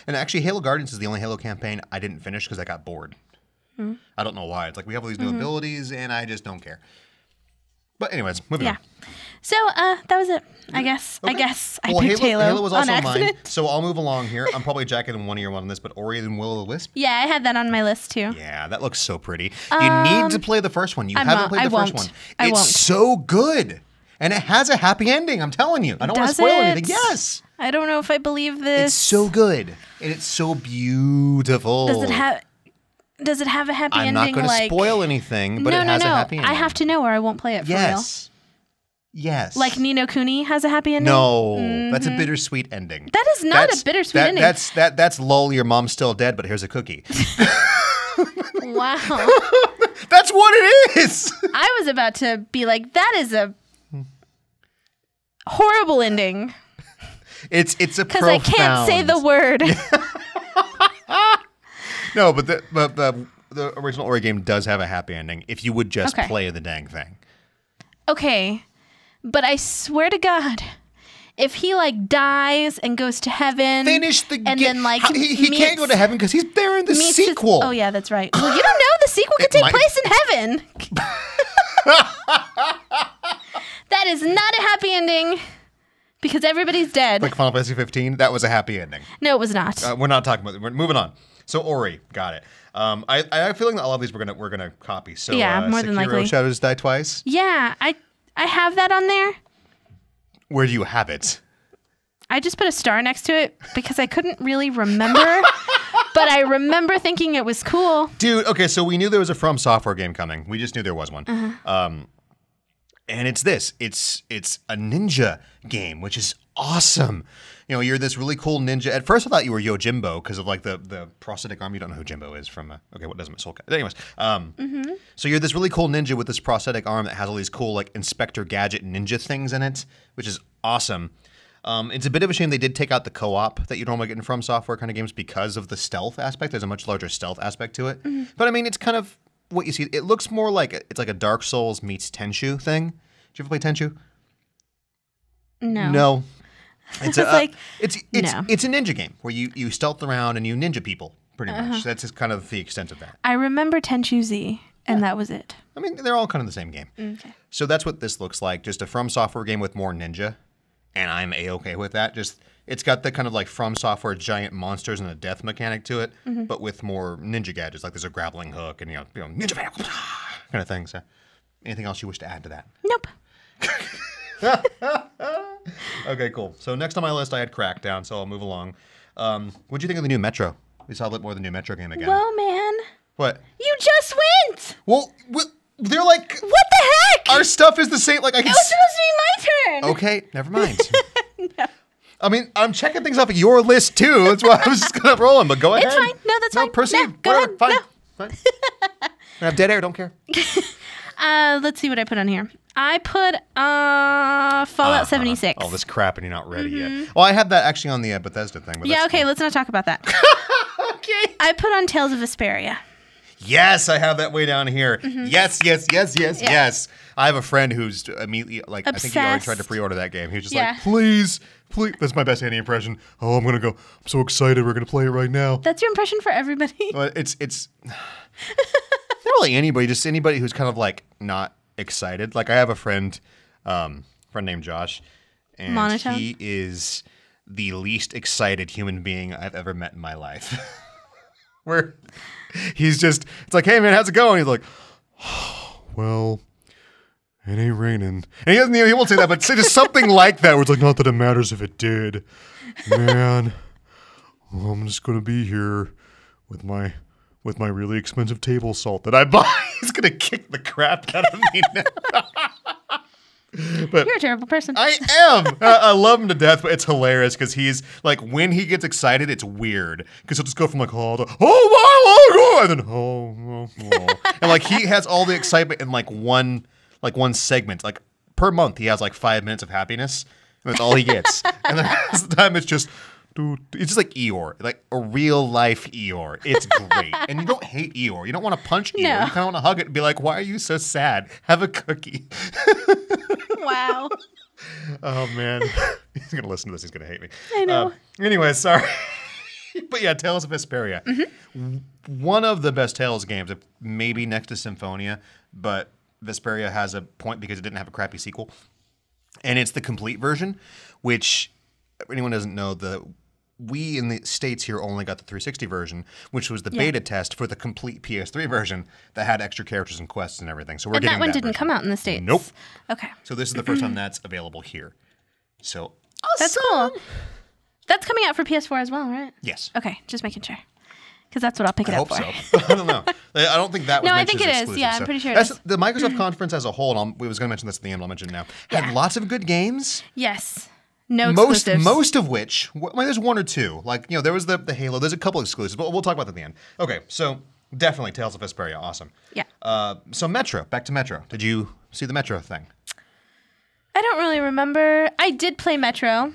And actually Halo Guardians is the only Halo campaign I didn't finish because I got bored. I don't know why. It's like we have all these new abilities and I just don't care. But anyways, moving on. So that was it. I guess. Okay. I guess Well, I picked Halo was on also accident. mine. So I'll move along here. I'm probably jacking one of your one on this, but Ori and Will of the Wisp. Yeah, I had that on my list too. Yeah, that looks so pretty. You need to play the first one. You haven't played the first one. I It's won't. so good. And it has a happy ending. I'm telling you. I don't want to spoil anything. Yes. I don't know if I believe this. It's so good. And it's so beautiful. Does it have a happy ending? I'm not going to spoil anything, but it has a happy ending. I have to know or I won't play it for real. Yes. Like Ni no Kuni has a happy ending? No, that's a bittersweet ending. That is not a bittersweet ending. That's lol, your mom's still dead, but here's a cookie. Wow. That's what it is. I was about to be like, that is a horrible ending. It's a profound. Because I can't say the word. No, but the original Ori game does have a happy ending if you would just Okay. play the dang thing. Okay. But I swear to God, if he like dies and goes to heaven, Finish the and game. then like He can't go to heaven because he's there in the meets his- sequel. oh yeah, that's right. Well, you don't know the sequel could It take might- place in heaven. That is not a happy ending because everybody's dead. Like Final Fantasy 15, that was a happy ending. No, it was not. We're not talking about it. We're moving on. So Ori, got it. I have a feeling that all of these we're gonna copy. So Yeah, more Sekiro, than likely. Shadows Die Twice. Yeah, I have that on there. Where do you have it? I just put a star next to it because I couldn't really remember, but I remember thinking it was cool. Dude, okay, so we knew there was a From Software game coming. We just knew there was one. And it's this. It's a ninja game, which is awesome. You know, you're this really cool ninja. At first, I thought you were Yojimbo because of like the prosthetic arm. You don't know who Jimbo is from. Okay, what doesn't Soul Cat? Anyways, so you're this really cool ninja with this prosthetic arm that has all these cool like Inspector Gadget ninja things in it, which is awesome. It's a bit of a shame they did take out the co-op that you normally get in From Software kind of games because of the stealth aspect. There's a much larger stealth aspect to it. But I mean, it's kind of what you see. It looks more like it's like a Dark Souls meets Tenchu thing. Did you ever play Tenchu? No. It's like, it's no. it's a ninja game where you stealth around and you ninja people pretty much. That's just kind of the extent of that. I remember Tenchu Z, and that was it. I mean, they're all kind of the same game. Okay. So that's what this looks like. Just a From Software game with more ninja, and I'm a-okay with that. Just it's got the kind of like From Software giant monsters and a death mechanic to it, but with more ninja gadgets. Like there's a grappling hook and you know ninja kind of thing. So, anything else you wish to add to that? Nope. Okay, cool. So next on my list, I had Crackdown, so I'll move along. What'd you think of the new Metro? We saw a bit more of the new Metro game again. Well, man, What? you just went. Well, they're like, What the heck? our stuff is the same. Like I It can. was supposed to be my turn. Okay, never mind. I mean, I'm checking things off of your list too. That's why I was just gonna roll them. But go ahead. It's fine. No, that's fine. Proceed. No, go Whatever. ahead. Fine. No. Fine. I have dead air. Don't care. Let's see what I put on here. I put Fallout 76. All this crap, and you're not ready yet. Well, I have that actually on the Bethesda thing. But Yeah, that's okay, cool. let's not talk about that. Okay. I put on Tales of Vesperia. Yes, I have that way down here. Yes. Yes. I have a friend who's immediately like, I think he already tried to Obsessed. pre-order that game. He was just Yeah. like, please. That's my best Andy impression. Oh, I'm gonna go. I'm so excited. We're gonna play it right now. That's your impression for everybody. But it's not really anybody. Just anybody who's kind of like not excited. Like I have a friend named Josh, and Monotone? he is the least excited human being I've ever met in my life. Where he's just, it's like, hey man, how's it going? He's like, oh, well, it ain't raining. And he won't say that, but say just something like that where it's like, not that it matters if it did. Man, well, I'm just going to be here with my really expensive table salt that I buy. He's going to kick the crap out of me now. But You're a terrible person. I am. I love him to death, but it's hilarious because he's like, when he gets excited, it's weird because he'll just go from like, oh, to, oh, and then oh, and like he has all the excitement in like one segment. Like per month, he has like 5 minutes of happiness, and that's all he gets. And the rest of the time, it's just. Dude, it's just like Eeyore, like a real life Eeyore. It's great. And you don't hate Eeyore. You don't want to punch Eeyore. No. You kind of want to hug it and be like, why are you so sad? Have a cookie. Wow. Oh, man. He's going to listen to this. He's going to hate me. I know. Anyway, sorry. But yeah, Tales of Vesperia. One of the best Tales games, maybe next to Symphonia, but Vesperia has a point because it didn't have a crappy sequel. And it's the complete version, which, if anyone doesn't know, we in the States here only got the 360 version, which was the beta test for the complete PS3 version that had extra characters and quests and everything. So we're getting that one didn't version. come out in the States? Nope. Okay. So this is the first time that's available here. So awesome. That's cool. That's coming out for PS4 as well, right? Yes. Okay, just making sure. Because that's what I'll pick it I up hope for. so. I don't know. I don't think that was No, I mentioned think it as is. exclusive, Yeah, I'm so pretty sure it that's is. the Microsoft conference as a whole, and we was going to mention this at the end, I'll mention it now, had lots of good games. Yes. No exclusives. Most of which, there's one or two. Like, there was the Halo. There's a couple exclusives, but we'll talk about that at the end. Okay, so definitely Tales of Vesperia. Awesome. Yeah. So Metro, back to Metro. Did you see the Metro thing? I don't really remember. I did play Metro.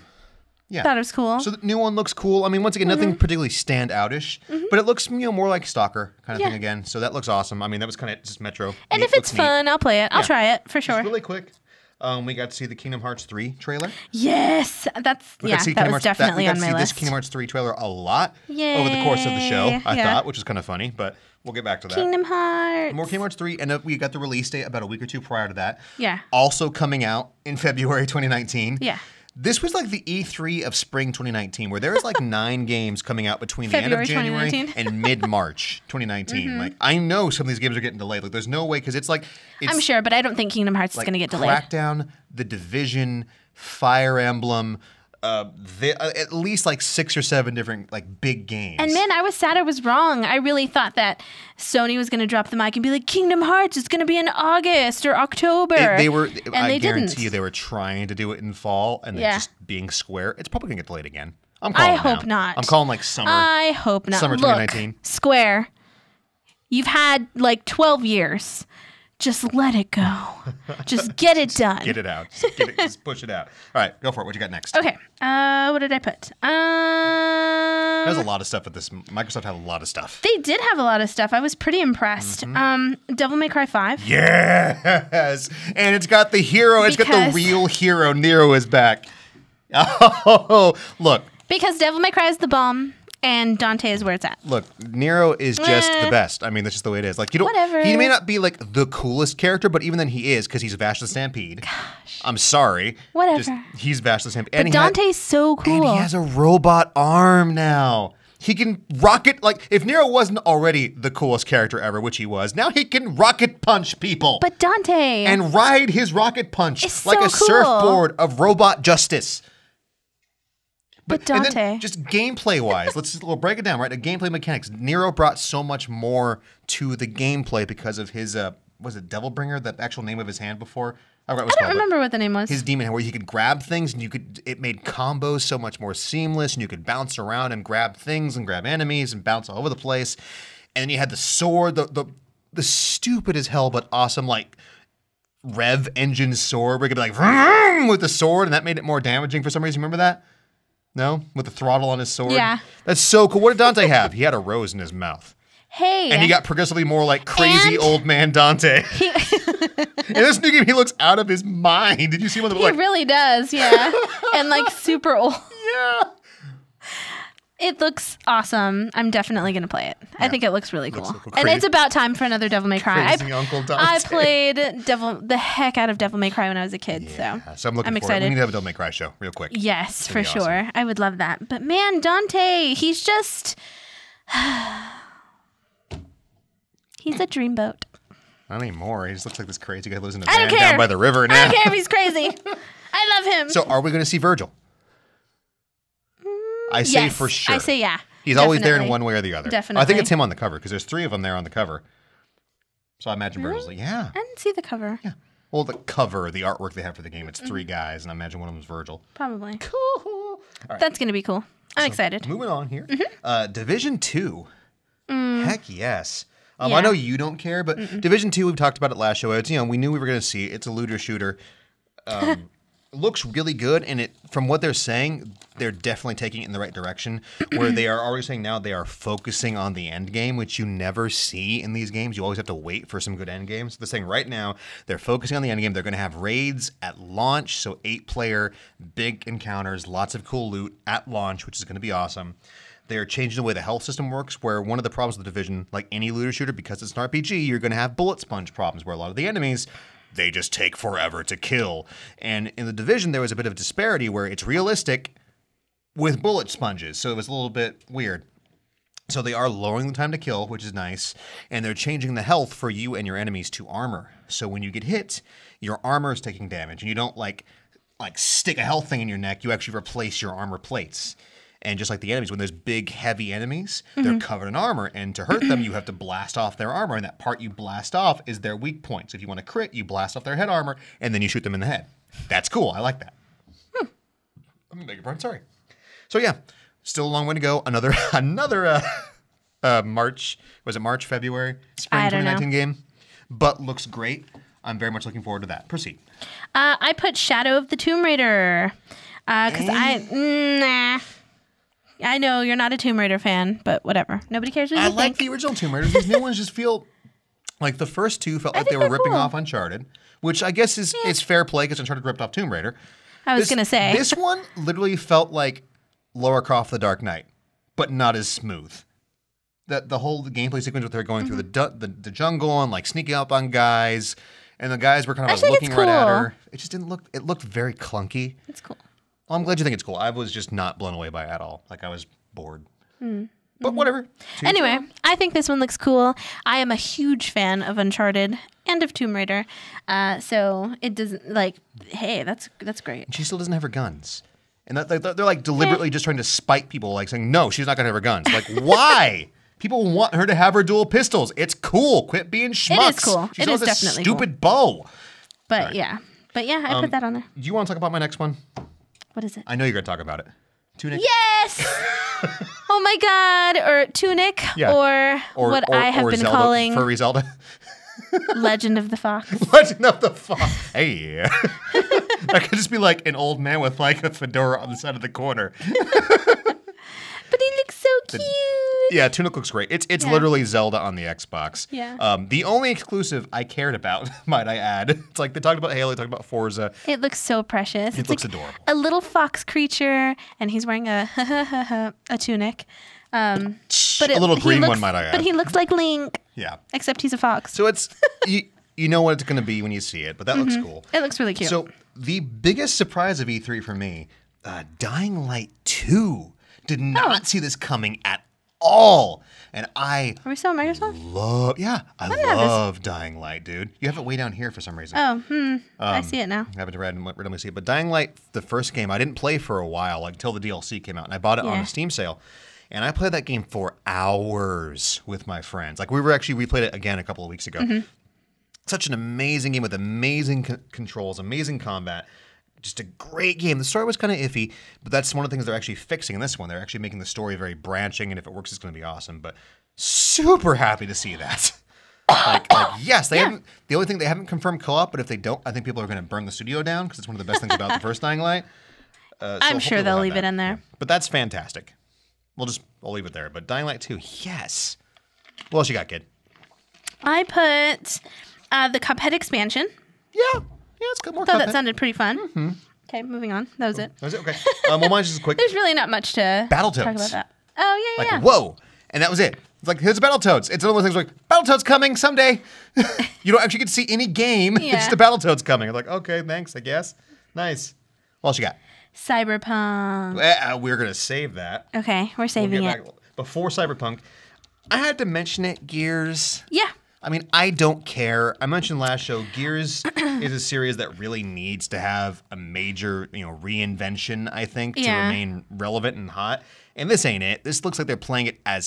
Yeah. Thought it was cool. So the new one looks cool. I mean, once again, nothing particularly standout-ish, but it looks more like Stalker kind of thing again. So that looks awesome. I mean, that was kind of just Metro. And if it's fun, I'll play it. I'll try it for sure. Just really quick. We got to see the Kingdom Hearts 3 trailer. Yes, that was definitely on my list. We got to see this Kingdom Hearts 3 trailer a lot over the course of the show, I thought, which is kind of funny, but we'll get back to that. Kingdom Hearts. More Kingdom Hearts 3, and we got the release date about a week or two prior to that. Yeah. Also coming out in February 2019. Yeah. This was like the E3 of spring 2019, where there was like 9 games coming out between the end of January and mid-March 2019. Like, I know some of these games are getting delayed. Like, there's no way, because it's like... I'm sure, but I don't think Kingdom Hearts is going to get delayed. Crackdown, The Division, Fire Emblem, at least like 6 or 7 different like big games. And man, I was sad I was wrong. I really thought that Sony was going to drop the mic and be like, Kingdom Hearts is going to be in August or October. I guarantee you they were trying to do it in fall, and they're just being square. It's probably going to get delayed again. I hope not. I'm calling like summer. I hope not. Summer 2019. Look, Square, you've had like 12 years. Just let it go. Just get it done. Get it out. Just push it out. All right, go for it. What you got next? Okay. What did I put? There's a lot of stuff with this. Microsoft had a lot of stuff. They did have a lot of stuff. I was pretty impressed. Devil May Cry 5. Yes. And it's got the hero. It's got the real hero. Nero is back. Oh, look. Because Devil May Cry is the bomb. And Dante is where it's at. Look, Nero is just the best. I mean, that's just the way it is. Like, you don't. Whatever. He may not be like the coolest character, but even then he is, because he's Vash the Stampede. Gosh. I'm sorry. Whatever. He's Vash the Stampede. But Dante's so cool. And he has a robot arm now. He can rocket, like, if Nero wasn't already the coolest character ever, which he was, now he can rocket punch people. But Dante. And ride his rocket punch like so a cool. surfboard of robot justice. But Dante. And then just gameplay-wise, we'll break it down, right? The gameplay mechanics. Nero brought so much more to the gameplay because of his, was it Devilbringer, the actual name of his hand before? I don't remember what the name was. His demon hand, where you could grab things, and it made combos so much more seamless, and you could bounce around and grab things and grab enemies and bounce all over the place. And then you had the sword, the stupid as hell but awesome, like, rev engine sword, where you could be like, vroom, with the sword, and that made it more damaging for some reason. Remember that? No? With the throttle on his sword? Yeah. That's so cool. What did Dante have? He had a rose in his mouth. Hey. And he got progressively more like crazy old man Dante. In this new game, he looks out of his mind. Did you see one of the He really does, yeah. And like super old. Yeah. It looks awesome. I'm definitely going to play it. Yeah. I think it looks really cool. Looks and it's about time for another Devil May Cry. Crazy Uncle Dante. I played the heck out of Devil May Cry when I was a kid. Yeah. So I'm looking excited. We need to have a Devil May Cry show real quick. Yes, for sure. Awesome. I would love that. But man, Dante, he's just... he's a dreamboat. Not anymore. He just looks like this crazy guy who lives in a van down by the river now. I don't care if he's crazy. I love him. So are we going to see Virgil? I say for sure. I say yeah. He's always there in one way or the other. Definitely. I think it's him on the cover, because there's 3 of them there on the cover. So I imagine Virgil's like, yeah. I didn't see the cover. Yeah. Well, the cover, the artwork they have for the game, it's 3 guys, and I imagine one of them is Virgil. Probably. Cool. All right. That's going to be cool. I'm excited. Moving on here. Division 2. Heck yes. I know you don't care, but Division 2, we've talked about it last show. It's, we knew we were going to see it. It's a looter shooter. looks really good, and from what they're saying, they're definitely taking it in the right direction, where they are already saying now they are focusing on the end game, which you never see in these games. You always have to wait for some good end games. They're saying right now they're focusing on the end game. They're going to have raids at launch, so 8-player, big encounters, lots of cool loot at launch, which is going to be awesome. They're changing the way the health system works, where one of the problems with the Division, like any looter shooter, because it's an RPG, you're going to have bullet sponge problems, where a lot of the enemies, they just take forever to kill. And in the Division, there was a bit of disparity where it's realistic with bullet sponges, so it was a little bit weird. So they are lowering the time to kill, which is nice, and they're changing the health for you and your enemies to armor. So when you get hit, your armor is taking damage, and you don't like stick a health thing in your neck, you actually replace your armor plates. And just like the enemies, when there's big, heavy enemies, they're covered in armor. And to hurt them, you have to blast off their armor. And that part you blast off is their weak point. So if you want to crit, you blast off their head armor, and then you shoot them in the head. That's cool. I like that. I beg your pardon. Sorry. So yeah, still a long way to go. Another March, was it March, February? Spring 2019 game. But looks great. I'm very much looking forward to that. Proceed. I put Shadow of the Tomb Raider. Because I know you're not a Tomb Raider fan, but whatever. Nobody cares what you think. I like the original Tomb Raiders. These new ones just feel like the first two felt like they were ripping off Uncharted, which I guess is fair play because Uncharted ripped off Tomb Raider. I was going to say. This one literally felt like Lara Croft The Dark Knight, but not as smooth. The whole gameplay sequence with her going through the jungle and like sneaking up on guys, and the guys were kind of like looking right at her. It just didn't look, it looked very clunky. It's cool. Well, I'm glad you think it's cool. I was just not blown away by it at all. Like, I was bored. But whatever. Anyway, I think this one looks cool. I am a huge fan of Uncharted and of Tomb Raider. So it doesn't, like, hey, that's great. And she still doesn't have her guns. And they're like deliberately just trying to spite people, like saying, no, she's not going to have her guns. Like, why? People want her to have her dual pistols. It's cool. Quit being schmucks. It is cool. She's It is this definitely stupid bow. But Right. yeah. But yeah, I put that on there. Do you want to talk about my next one? What is it? I know you're going to talk about it. Tunic? Yes! Oh my god. Or Tunic. Yeah. Or what I have been Zelda, calling Furry Zelda. Legend of the Fox. Legend of the Fox. Hey. That could just be like an old man with like a fedora on the side of the corner. But he looks so cute. Yeah, Tunic looks great. It's literally Zelda on the Xbox. Yeah. The only exclusive I cared about, might I add. It's like they talked about Halo, they talked about Forza. It looks so precious. It looks adorable. A little fox creature, and he's wearing a tunic. A little green one, might I add. But he looks like Link. Yeah. Except he's a fox. So it's you know what it's going to be when you see it, but that looks cool. It looks really cute. So the biggest surprise of E3 for me, Dying Light 2. Did not see this coming at all. And I Are we still on Microsoft? love Dying Light, dude. You have it way down here for some reason. Oh, I see it now. I haven't randomly see it. But Dying Light, the first game, I didn't play for a while, like until the DLC came out. And I bought it on a Steam sale. And I played that game for hours with my friends. Like we played it again a couple of weeks ago. Such an amazing game with amazing controls, amazing combat. Just a great game. The story was kind of iffy, but that's one of the things they're actually fixing in this one. They're actually making the story very branching, and if it works, it's going to be awesome. But super happy to see that. Yes, they haven't. The only thing they haven't confirmed co-op, but if they don't, I think people are going to burn the studio down because it's one of the best things about the first Dying Light. I'm sure they'll leave it in there. But that's fantastic. I'll leave it there. But Dying Light 2, yes. What else you got, kid? I put the Cuphead expansion. Yeah, it's good. More Thought Cuphead. that sounded pretty fun. Okay, moving on. That was it. Was it? Okay. Well, mine's just quick. There's really not much to talk about that. Oh, yeah, Like, whoa. And that was it. It's like, here's Battletoads. It's one of those things like, Battletoads coming someday. You don't actually get to see any game. Yeah. It's just the Battletoads coming. I'm like, okay, thanks, I guess. Nice. What else you got? Cyberpunk. We're going to save that. Okay, we're saving it. Before Cyberpunk, I had to mention it, Gears. Yeah. I mean, I don't care. I mentioned last show, Gears is a series that really needs to have a major, reinvention, I think, to remain relevant and hot. And this ain't it. This looks like they're playing it as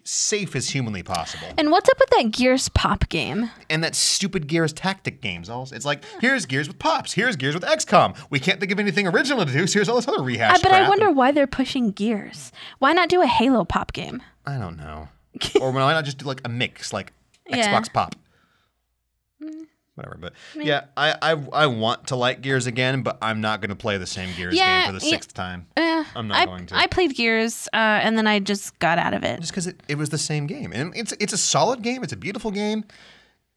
safe as humanly possible. And what's up with that Gears Pop game? And that stupid Gears tactic games. Also, it's like, here's Gears with Pops. Here's Gears with XCOM. We can't think of anything original to do, so here's all this other rehash But crap. I wonder why they're pushing Gears. Why not do a Halo Pop game? I don't know. Or why not just do like a mix, like Xbox Pop. whatever. But yeah, I want to like Gears again, but I'm not going to play the same Gears game for the 6th time. I'm not going to. I played Gears, and then I just got out of it. Just because it was the same game. And it's a solid game. It's a beautiful game.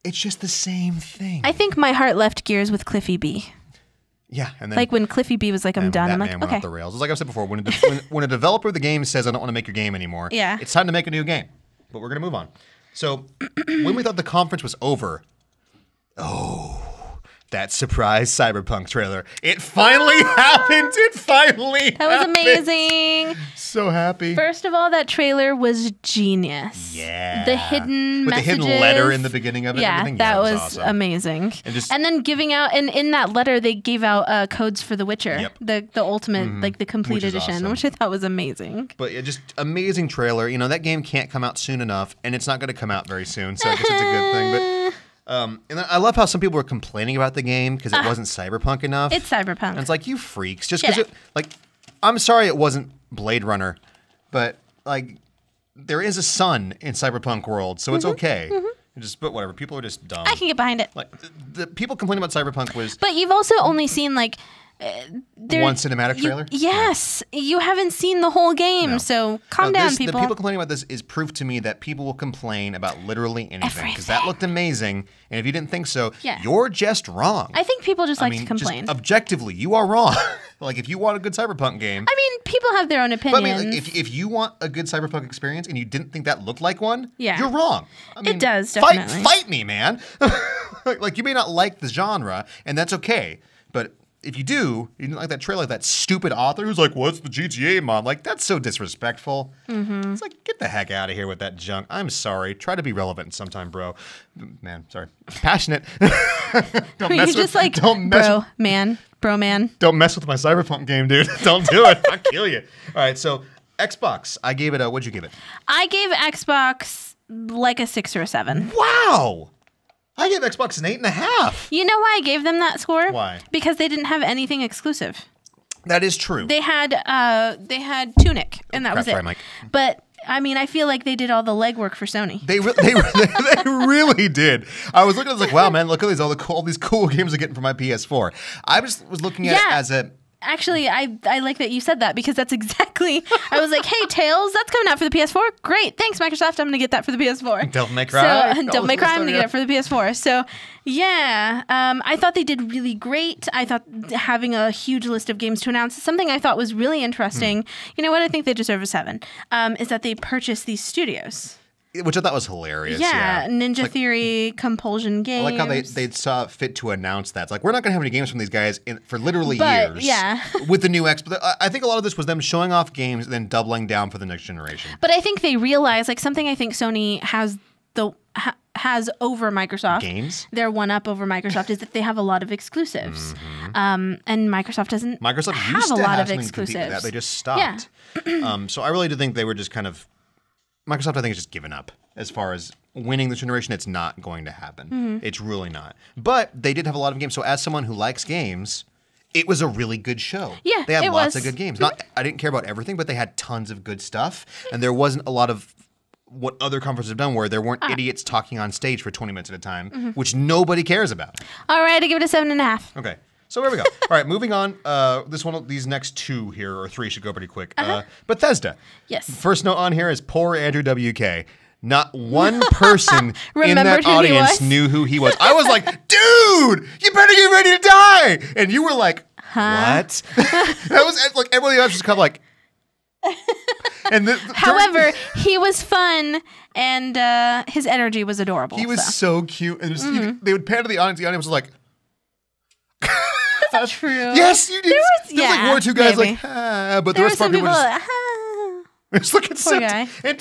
It's just the same thing. I think my heart left Gears with Cliffy B. Yeah, and then like when Cliffy B was like, "I'm done." I'm like, went okay. off the rails. It's like I said before, when a developer of the game says, "I don't want to make your game anymore," yeah, it's time to make a new game. But we're gonna move on. So when we thought the conference was over, that surprise Cyberpunk trailer. It finally happened. It finally That was amazing. So happy. First of all, that trailer was genius. Yeah. The hidden with messages. the hidden letter in the beginning of it. Yeah, everything. that was awesome. amazing. And then giving out, and in that letter, they gave out codes for The Witcher. Yep. The ultimate, like the complete Which is edition, awesome. which I thought was amazing. But yeah, just amazing trailer. You know, that game can't come out soon enough, and it's not going to come out very soon, so I guess it's a good thing. But and then I love how some people were complaining about the game because it wasn't cyberpunk enough. It's cyberpunk. And it's like, you freaks. Just because I'm sorry it wasn't Blade Runner, but like there is a sun in cyberpunk world, so it's okay. But whatever, people are just dumb. I can get behind it. Like the people complaining about cyberpunk was But you've also only seen like one cinematic trailer. Yes, you haven't seen the whole game, so calm down, people. The people complaining about this is proof to me that people will complain about literally anything because that looked amazing. And if you didn't think so, you're just wrong. I think people just like to complain. Just objectively, you are wrong. Like if you want a good cyberpunk game, I mean, people have their own opinions. But I mean, like, if you want a good cyberpunk experience and you didn't think that looked like one, you're wrong. I mean, it does definitely. Fight me, man. Like you may not like the genre, and that's okay, but if you do, you didn't like that trailer, that stupid author who's like, what's the GTA mod? Like, that's so disrespectful. It's like, get the heck out of here with that junk. I'm sorry. Try to be relevant sometime, bro. Man, sorry. Passionate. Don't mess with, like, don't mess bro, with, man. Bro, man. Don't mess with my cyberpunk game, dude. Don't do it. I'll kill you. All right, so Xbox. I gave it a, what'd you give it? I gave Xbox like a 6 or a 7. Wow. I gave Xbox an 8.5. You know why I gave them that score? Why? Because they didn't have anything exclusive. That is true. They had Tunic, and that was it. Sorry, Mike. But I mean, I feel like they did all the legwork for Sony. They really did. I was looking, I was like, wow, man, look at all these cool games I'm getting for my PS4. I just was looking at it as a. Actually, I like that you said that because that's exactly. I was like, hey, Tails, that's coming out for the PS4. Great, thanks, Microsoft. I'm going to get that for the PS4. Devil May Cry. Devil May Cry, I'm going to get it for the PS4. So, yeah, I thought they did really great. I thought having a huge list of games to announce is something I thought was really interesting. You know what? I think they deserve a 7. Is that they purchased these studios. Which I thought was hilarious. Yeah, Ninja Theory, Compulsion Games. I like how they saw fit to announce that. It's like, we're not going to have any games from these guys for literally years. Yeah. With the new X. I think a lot of this was them showing off games and then doubling down for the next generation. But I think they realize, like, something I think Sony has over Microsoft. Games? Their one-up over Microsoft is that they have a lot of exclusives. And Microsoft doesn't have used a to lot have of something exclusives. that they just stopped. Yeah. So I really do think they were just kind of... Microsoft, I think, is just given up as far as winning this generation. It's not going to happen. It's really not. But they did have a lot of games. So as someone who likes games, it was a really good show. Yeah, they had lots of good games. I didn't care about everything, but they had tons of good stuff. And there wasn't a lot of what other conferences have done where there weren't idiots talking on stage for 20 minutes at a time, which nobody cares about. All right, I give it a 7.5. Okay. So there we go. All right, moving on. These next 2 here, or 3 should go pretty quick. Bethesda. Yes. First note on here is poor Andrew WK. Not one person in that who he audience was? knew who he was. I was like, dude, you better get ready to die. And you were like, what? That was like, everybody else was kind of like. And However, he was fun and his energy was adorable. He was so cute. And they would pan to the audience was like. That's true. Yes, you did. There was like 1 or 2 guys maybe. like, but there was some people just. Just looking guy. And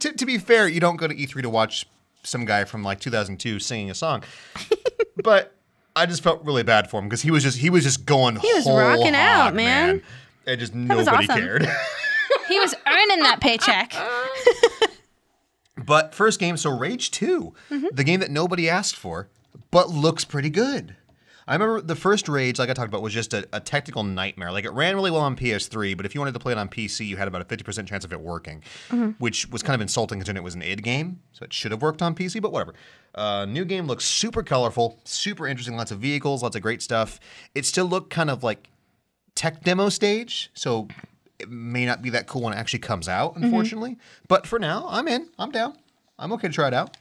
to be fair, you don't go to E3 to watch some guy from like 2002 singing a song. But I just felt really bad for him because he was just going He was rocking out, man. And just nobody cared. He was earning that paycheck. But first game, so Rage 2, the game that nobody asked for, but looks pretty good. I remember the first Rage, like I talked about, was just a technical nightmare. Like, it ran really well on PS3, but if you wanted to play it on PC, you had about a 50% chance of it working, which was kind of insulting considering it was an id game, so it should have worked on PC, but whatever. New game looks super colorful, super interesting, lots of vehicles, lots of great stuff. It still looked kind of like tech demo stage, so it may not be that cool when it actually comes out, unfortunately. But for now, I'm in. I'm down. I'm okay to try it out.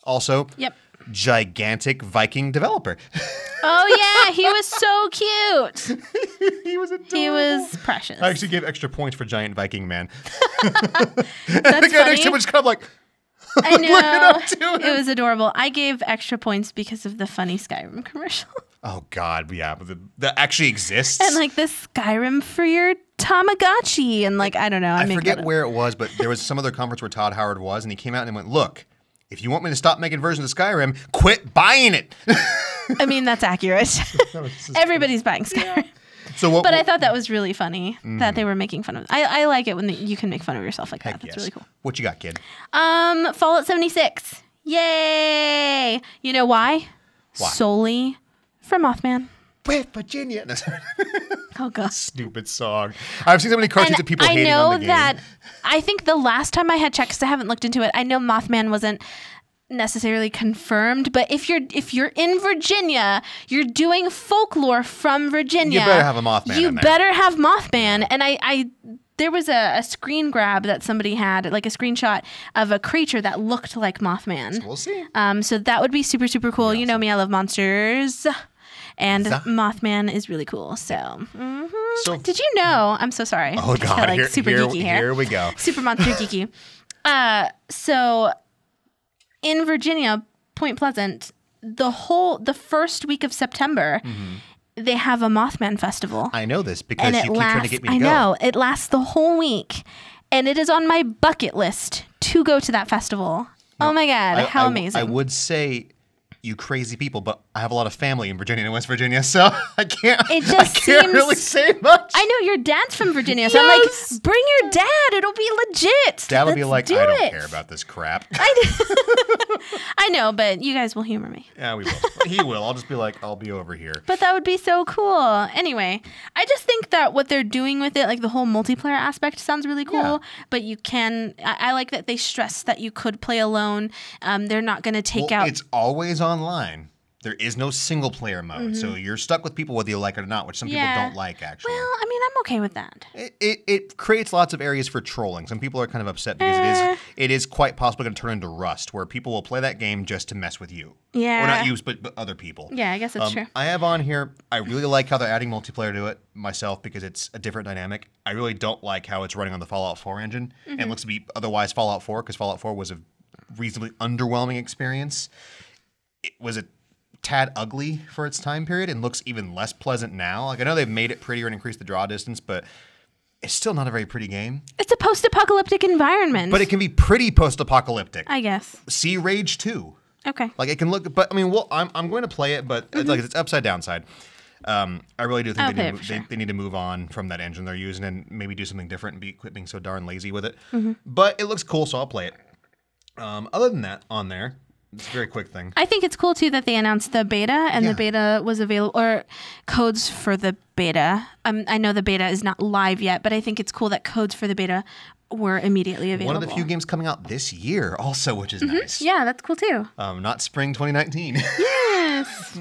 Also, gigantic Viking developer. Oh, yeah. He was so cute. He was adorable. He was precious. I actually gave extra points for Giant Viking Man. That's the guy next to him was kind of like, I know. looking up to him. It was adorable. I gave extra points because of the funny Skyrim commercial. Oh, God, yeah. That actually exists. And like the Skyrim for your Tamagotchi. And like, I don't know. I forget where it was, but there was some other conference where Todd Howard was, and he came out and went, look, if you want me to stop making versions of Skyrim, quit buying it. I mean, that's accurate. Everybody's buying Skyrim. So But I thought that was really funny that they were making fun of it. I like it when you can make fun of yourself like that. That's really cool. What you got, kid? Fallout 76. Yay! You know why? Solely for Mothman. West Virginia. No, sorry. Oh, God. Stupid song. I've seen so many cartoons of people hating on the game. I know that. I think the last time I had checked, because I haven't looked into it, I know Mothman wasn't necessarily confirmed, but if you're in Virginia, you're doing folklore from Virginia. You better have a Mothman. You better have Mothman. And I there was a screen grab that somebody had, like a screenshot of a creature that looked like Mothman. So we'll see. So that would be super, super cool. You know me, I love monsters. And Mothman is really cool. So, so did you know? I'm so sorry. Oh, God. Like, super geeky here. Here we go. Super monster geeky. So in Virginia, Point Pleasant, the first week of September, they have a Mothman festival. I know this because you keep trying to get me to go. I know. It lasts the whole week. And it is on my bucket list to go to that festival. Oh, my God. How amazing. I would say you crazy people, but I have a lot of family in Virginia and West Virginia, so I can't really say much. I know your dad's from Virginia, so I'm like, bring your dad. It'll be legit. Dad will be like, I don't care about this crap. I know, but you guys will humor me. Yeah, we will. He will. I'll just be like, I'll be over here. But that would be so cool. Anyway, I just think that what they're doing with it, like the whole multiplayer aspect, sounds really cool. Yeah. But you can, I like that they stress that you could play alone. They're not going to take out. It's always online. There is no single player mode, so you're stuck with people whether you like it or not, which some people don't like, actually. Well, I mean, I'm okay with that. It creates lots of areas for trolling. Some people are kind of upset because it is quite possibly going to turn into Rust, where people will play that game just to mess with you. Yeah. Or not you, but other people. Yeah, I guess that's true. I have on here, I really like how they're adding multiplayer to it myself because it's a different dynamic. I really don't like how it's running on the Fallout 4 engine and looks to be otherwise Fallout 4 because Fallout 4 was a reasonably underwhelming experience. It was a tad ugly for its time period and looks even less pleasant now. Like, I know they've made it prettier and increased the draw distance, but it's still not a very pretty game. It's a post-apocalyptic environment. But it can be pretty post-apocalyptic. I guess. See Rage 2. Okay. Like, it can look, but I mean, well, I'm going to play it, but like it's upside downside. I really do think they need to move on from that engine they're using and maybe do something different and quit being so darn lazy with it. But it looks cool, so I'll play it. Other than that, on there, it's a very quick thing. I think it's cool, too, that they announced the beta, and the beta was available, or codes for the beta. I know the beta is not live yet, but I think it's cool that codes for the beta were immediately available. One of the few games coming out this year also, which is nice. Yeah, that's cool, too. Not spring 2019. Yes.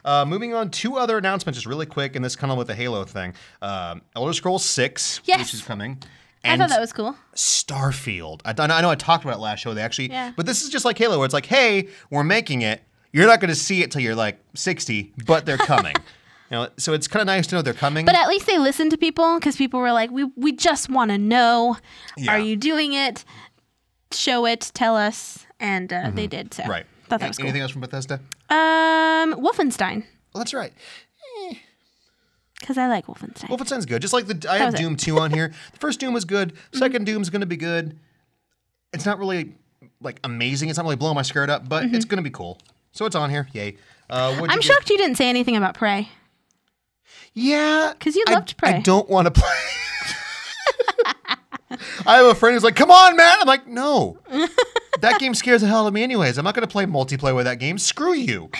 Moving on, 2 other announcements, just really quick, and this kind of with the Halo thing. Elder Scrolls 6, which is coming. And I thought that was cool. Starfield. I know I talked about it last show. They actually, but this is just like Halo, where it's like, hey, we're making it. You're not going to see it till you're like 60, but they're coming. So it's kind of nice to know they're coming. But at least they listened to people because people were like, we just want to know. Yeah. Are you doing it? Show it. Tell us. And they did. So right. Thought that was cool. Anything else from Bethesda? Wolfenstein. Well, that's right. Because I like Wolfenstein. Wolfenstein's good. Just like I have Doom 2 on here. The first Doom was good. Second Doom's going to be good. It's not really like amazing. It's not really blowing my skirt up, but it's going to be cool. So it's on here. Yay. I'm shocked you didn't say anything about Prey. Yeah. Because you loved Prey. I don't want to play. I have a friend who's like, come on, man. I'm like, no. That game scares the hell out of me anyways. I'm not going to play multiplayer with that game. Screw you.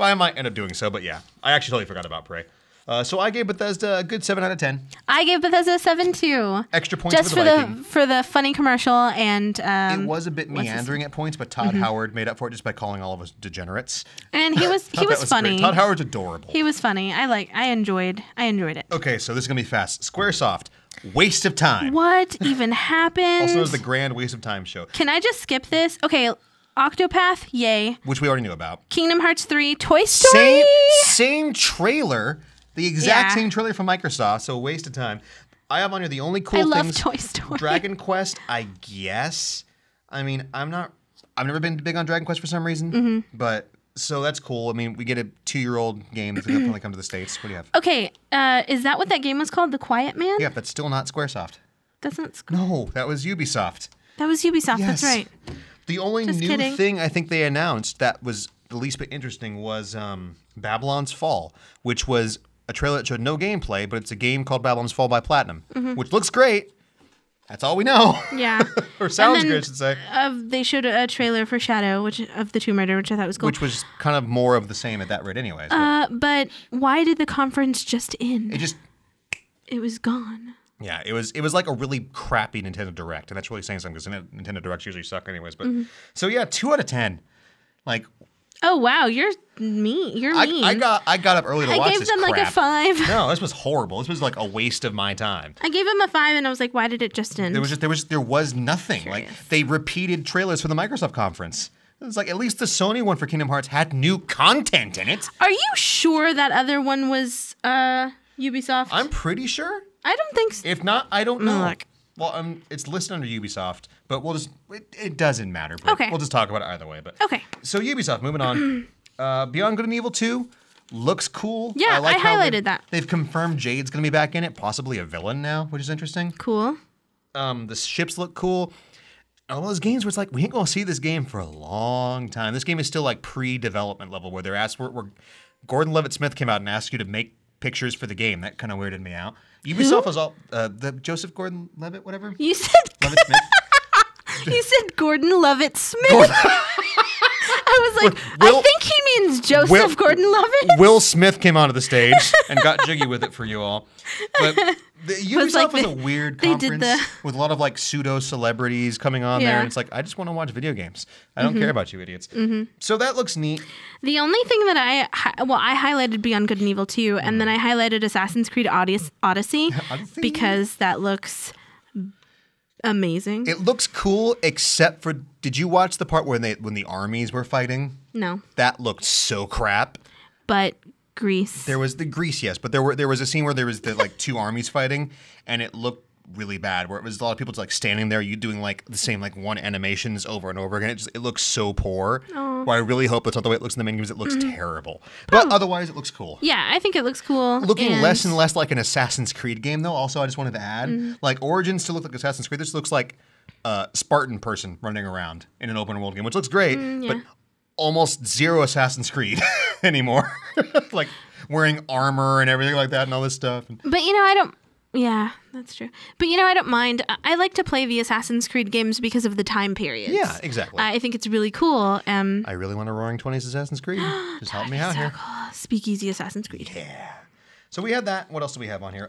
I might end up doing so, but yeah. I actually totally forgot about Prey. So I gave Bethesda a good 7 out of 10. I gave Bethesda a 7 too. Extra points just for the Viking. for the funny commercial and it was a bit meandering at points, but Todd Howard made up for it just by calling all of us degenerates. And he was funny. Great. Todd Howard's adorable. He was funny. I enjoyed it. Okay, so this is gonna be fast. SquareSoft, waste of time. What even happened? Also known as the Grand Waste of Time show, Can I just skip this? Okay, Octopath, yay. which we already knew about. Kingdom Hearts 3, Toy Story. Same trailer. The exact Yeah. same trailer from Microsoft, so a waste of time. I have on here the only cool I love things. Toy Story. Dragon Quest, I guess. I mean, I've never been big on Dragon Quest for some reason, but so that's cool. I mean, we get a 2-year-old game that's gonna finally come to the States. What do you have? Okay, is that what that game was called? The Quiet Man? Yeah, that's still not SquareSoft. That's not. No, that was Ubisoft. That was Ubisoft. That's Yes. right. The only Just new kidding. thing I think they announced that was the least bit interesting was Babylon's Fall, which was a trailer that showed no gameplay, but it's a game called Babylon's Fall by Platinum, which looks great. That's all we know. Yeah. Or sounds And then, good, I should say. They showed a trailer for Shadow, of the Tomb Raider, which I thought was cool. Which was kind of more of the same at that rate anyways. But why did the conference just end? It just, It was gone. yeah, it was like a really crappy Nintendo Direct, and that's really saying something because Nintendo Directs usually suck anyways. But so yeah, 2 out of 10. Like, Oh wow, you're mean. You're mean. I got up early to I watch gave this them like a crap. 5. No, this was horrible. This was like a waste of my time. I gave them a 5, and I was like, why did it just end? There was nothing. Like Curious. they repeated trailers for the Microsoft conference. It's like at least the Sony one for Kingdom Hearts had new content in it. Are you sure that other one was Ubisoft? I'm pretty sure. I don't think so. If not, I don't know. Look. Well, it's listed under Ubisoft, but we'll just it doesn't matter. But Okay. We'll just talk about it either way. But Okay. So Ubisoft, moving on. Beyond Good and Evil 2 looks cool. Yeah, I how highlighted that. They've confirmed Jade's going to be back in it, possibly a villain now, which is interesting. Cool. The ships look cool. All those games where it's like, we ain't going to see this game for a long time. This game is still like pre-development level where they're asked, where Gordon Levitt-Smith came out and asked you to make pictures for the game. That kind of weirded me out. Ubisoft was all, the Joseph Gordon-Levitt, whatever? You said Levitt-Smith? you said Gordon Levitt Smith. I was like, I think he means Joseph Gordon-Levitt. Will Smith came onto the stage and got jiggy with it for you all. But Ubisoft like was they- a weird they did conference with a lot of like pseudo celebrities coming on there, Yeah. and it's like I just want to watch video games. I don't care about you idiots. So that looks neat. The only thing that I highlighted Beyond Good and Evil 2, and then I highlighted Assassin's Creed Odyssey Odyssey? because that looks amazing. It looks cool, except for did you watch the part when the armies were fighting? No, That looked so crap. but Greece. There was the Greece, yes, but there was a scene where there was the like 2 armies fighting, and it looked really bad. Where it was a lot of people just like standing there, you doing like the same like one animations over and over again. It looks so poor. Where I really hope that's not the way it looks in the menus. It looks terrible, but otherwise it looks cool. Yeah, I think it looks cool. Looking less and less like an Assassin's Creed game, though. Also, I just wanted to add, like Origins still look like Assassin's Creed. This looks like a Spartan person running around in an open world game, which looks great, but almost zero Assassin's Creed anymore. Like wearing armor and everything like that and all this stuff. But I don't. Yeah, that's true. But I don't mind. I like to play the Assassin's Creed games because of the time periods. Yeah, exactly. I think it's really cool. I really want a Roaring Twenties Assassin's Creed. Just help me out here. Speakeasy Assassin's Creed. Yeah. So we had that. What else do we have on here?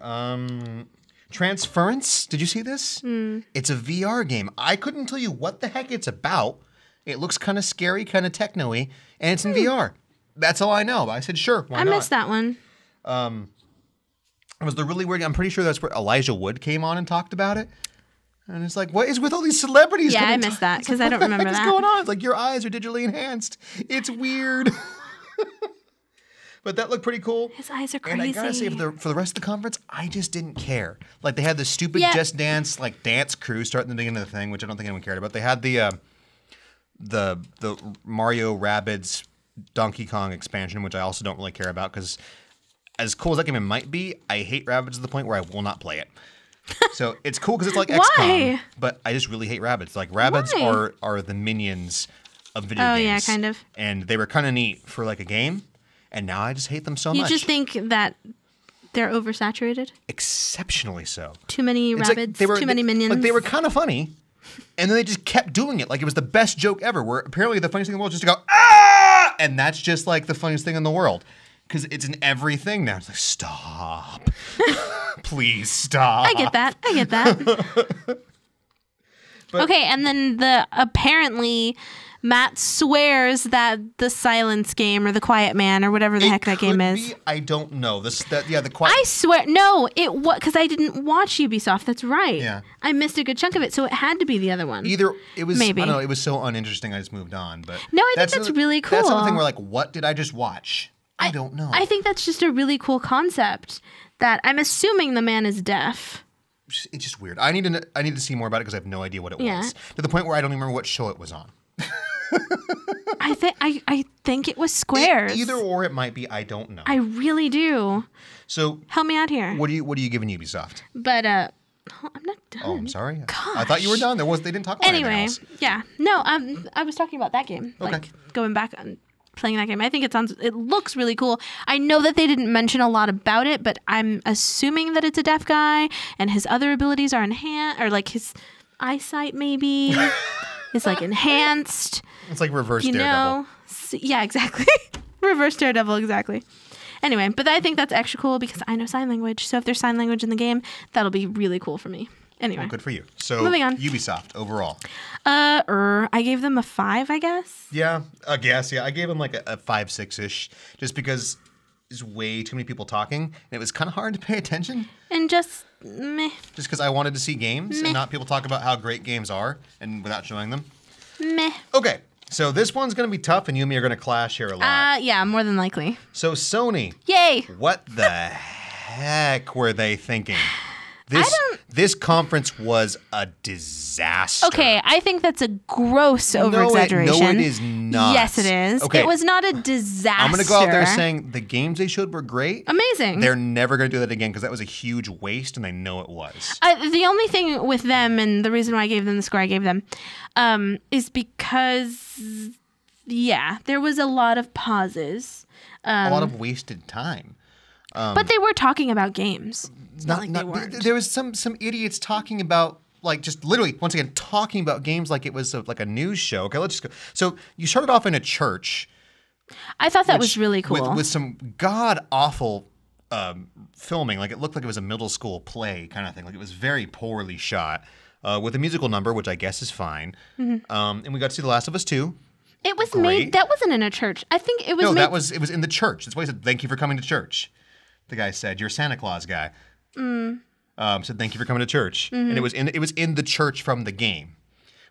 Transference. Did you see this? It's a VR game. I couldn't tell you what the heck it's about. It looks kind of scary, kind of techno-y, and it's in VR. That's all I know. I said, sure, why I not? missed that one. It was the really weird. I'm pretty sure that's where Elijah Wood came on and talked about it. And it's like, what is with all these celebrities? Yeah, coming I to- missed that It's because like, I don't what the remember heck that. is going on? It's like your eyes are digitally enhanced. It's weird. But that looked pretty cool. His eyes are crazy. And I gotta say, for the rest of the conference, I just didn't care. Like they had the stupid Yeah. Just Dance dance crew starting the beginning of the thing, which I don't think anyone cared about. They had the Mario Rabbids Donkey Kong expansion, which I also don't really care about because as cool as that game might be, I hate Rabbids to the point where I will not play it. So it's cool because it's like XCOM, Why? but I just really hate Rabbids. Like Rabbids Why? are the minions of video Oh, games. yeah, kind of. And they were kind of neat for like a game, and now I just hate them so You much. just think that they're oversaturated? Exceptionally so. Too many It's rabbits? Too many minions? Like they were kind of funny, and then they just kept doing it like it was the best joke ever. Where apparently the funniest thing in the world is just to go ah, And that's just like the funniest thing in the world. Because it's in everything now. It's like, stop. Please stop. I get that. Okay, and then apparently Matt swears that the Silence Game or the Quiet Man or whatever the heck that game is. I don't know. The Quiet. I swear, no, it was because I didn't watch Ubisoft. That's right. Yeah. I missed a good chunk of it, so it had to be the other one. Either it was. Maybe. I don't know. It was so uninteresting. I just moved on. But no, I think that's really cool. That's something where like, what did I just watch? I don't know. I think that's just a really cool concept. That I'm assuming the man is deaf. It's just weird. I need to see more about it because I have no idea what it was. To the point where I don't even remember what show it was on. I think it was Squares. Either or it might be. I don't know. I really do. So help me out here. What are you giving Ubisoft? But I'm not done. Oh, I'm sorry. Gosh. I thought you were done. They didn't talk about anything else. Yeah. No, I was talking about that game. Okay. Like going back and playing that game. I think it looks really cool. I know that they didn't mention a lot about it, but I'm assuming that it's a deaf guy and his other abilities are enhanced, or like his eyesight maybe is like enhanced. It's like reverse Daredevil. Yeah, exactly. Reverse Daredevil, exactly. Anyway, but I think that's extra cool because I know sign language. So if there's sign language in the game, that'll be really cool for me. Anyway. Well, good for you. So moving on. Ubisoft overall. I gave them a 5, I guess. Yeah, I guess. Yeah, I gave them like a 5, 6-ish, just because there's way too many people talking, and it was kind of hard to pay attention. And just meh. Just because I wanted to see games and not people talk about how great games are, and without showing them. Meh. Okay, so this one's gonna be tough, and you and me are gonna clash here a lot. Yeah, more than likely. So Sony. Yay! What the heck were they thinking? This conference was a disaster. Okay, I think that's a gross over-exaggeration. No, it is not. Yes, it is. Okay. It was not a disaster. I'm going to go out there saying the games they showed were great. Amazing. They're never going to do that again because that was a huge waste, and they know it was. The only thing with them, and the reason why I gave them the score I gave them, is because, yeah, there was a lot of pauses. A lot of wasted time. But they were talking about games. They weren't. There was some idiots talking about, like, just literally, once again, talking about games like it was like a news show. Okay, let's just go. So you started off in a church. I thought that was really cool. With some god-awful filming. Like, it looked like it was a middle school play kind of thing. Like, it was very poorly shot. With a musical number, which I guess is fine. Mm-hmm. And we got to see The Last of Us 2. It was made, that wasn't in a church. I think it was it was in the church. That's why he said, thank you for coming to church. The guy said, "You're a Santa Claus guy." Said, "Thank you for coming to church," and it was in the church from the game,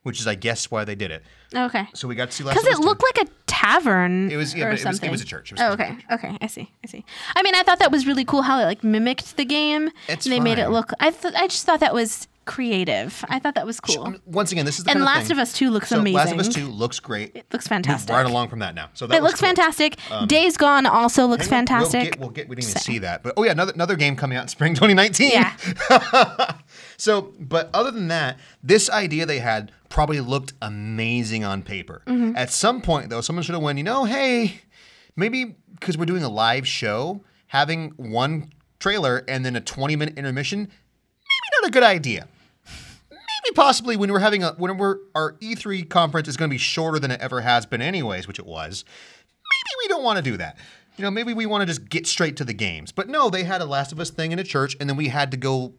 which is, I guess, why they did it. Okay. So we got to see Last of Us because it looked like a tavern. It was, yeah, but it was a church. Okay. I see. I mean, I thought that was really cool how it like mimicked the game. It's and they fine. made it look. I just thought that was creative. I thought that was cool. Once again, this is the and kind of Last thing. of Us 2 looks amazing. Last of Us 2 looks great. It looks fantastic. Move right along from that now. So that it looks cool. Fantastic. Days Gone also looks fantastic. We didn't even see that. But another game coming out in spring 2019. Yeah. So, but other than that, this idea they had probably looked amazing on paper. Mm-hmm. At some point, though, someone should have went, hey, maybe because we're doing a live show, having one trailer and then a 20-minute intermission, maybe not a good idea. Maybe possibly when our E3 conference is going to be shorter than it ever has been anyways, which it was, maybe we don't want to do that. Maybe we want to just get straight to the games. But no, they had a Last of Us thing in a church, and then we had to go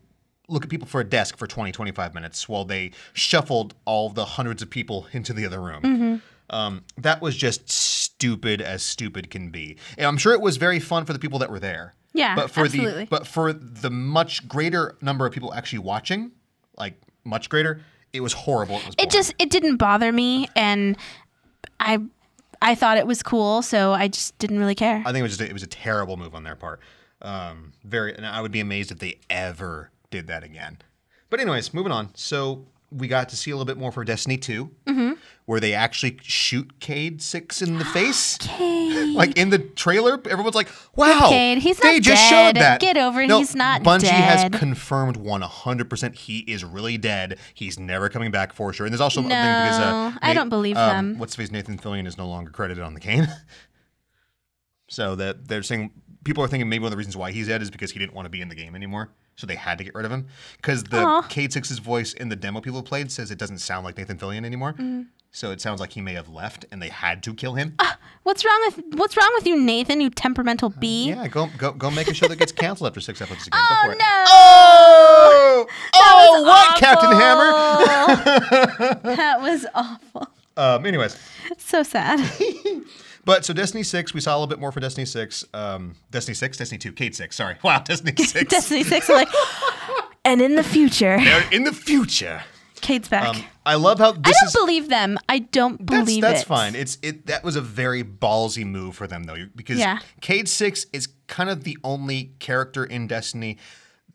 look at people for a desk for 20, 25 minutes while they shuffled all the hundreds of people into the other room. Mm-hmm. That was just stupid as stupid can be. And I'm sure it was very fun for the people that were there. Yeah, but for absolutely. But for the much greater number of people actually watching, like much greater, it was horrible. It didn't bother me, and I thought it was cool, so I just didn't really care. I think it was a terrible move on their part. And I would be amazed if they ever did that again. But anyways, moving on. So we got to see a little bit more for Destiny 2, where they actually shoot Cade 6 in the face. Cade. Like in the trailer, everyone's like, wow, Cade, he's they not just dead. showed that. Get over it, he's not Bungie dead. has confirmed 100% he is really dead. He's never coming back for sure. And there's also a thing because I don't believe them. What's his face? Nathan Fillion is no longer credited on the game. So that they're saying people are thinking maybe one of the reasons why he's dead is because he didn't want to be in the game anymore. So they had to get rid of him. Because the Cade 6's voice in the demo people played says it doesn't sound like Nathan Fillion anymore. Mm-hmm. So it sounds like he may have left and they had to kill him. What's wrong with you, Nathan? You temperamental bee. Yeah, go make a show that gets canceled after 6 episodes again. Oh Go for it. no! Oh, what, awful. Captain Hammer? That was awful. Anyways. So sad. But so Destiny 6, we saw a little bit more for Destiny 6. Destiny 6? Destiny 2. Cade 6, sorry. Wow, Destiny 6. Destiny 6, I'm like, and in the future. In the future. Cade's back. I love how this I don't believe them. I don't believe that's it. fine. That was a very ballsy move for them though, because Cade 6 is kind of the only character in Destiny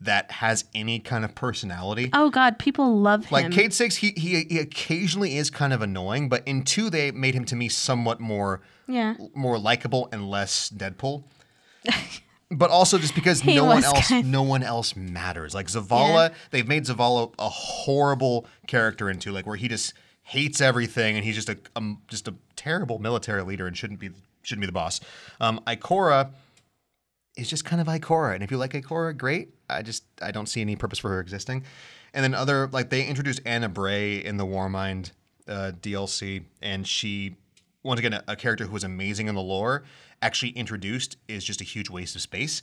that has any kind of personality. Oh God, people love him. Like Cade 6, he occasionally is kind of annoying, but in 2 they made him to me somewhat more likable and less Deadpool. But also just because no one else matters. Like Zavala, they've made Zavala a horrible character into like where he just hates everything and he's just a terrible military leader and shouldn't be the boss. Ikora is just kind of Ikora, and if you like Ikora, great. I don't see any purpose for her existing. And then they introduced Anna Bray in the Warmind DLC, and she, once again, a character who was amazing in the lore, actually introduced is just a huge waste of space.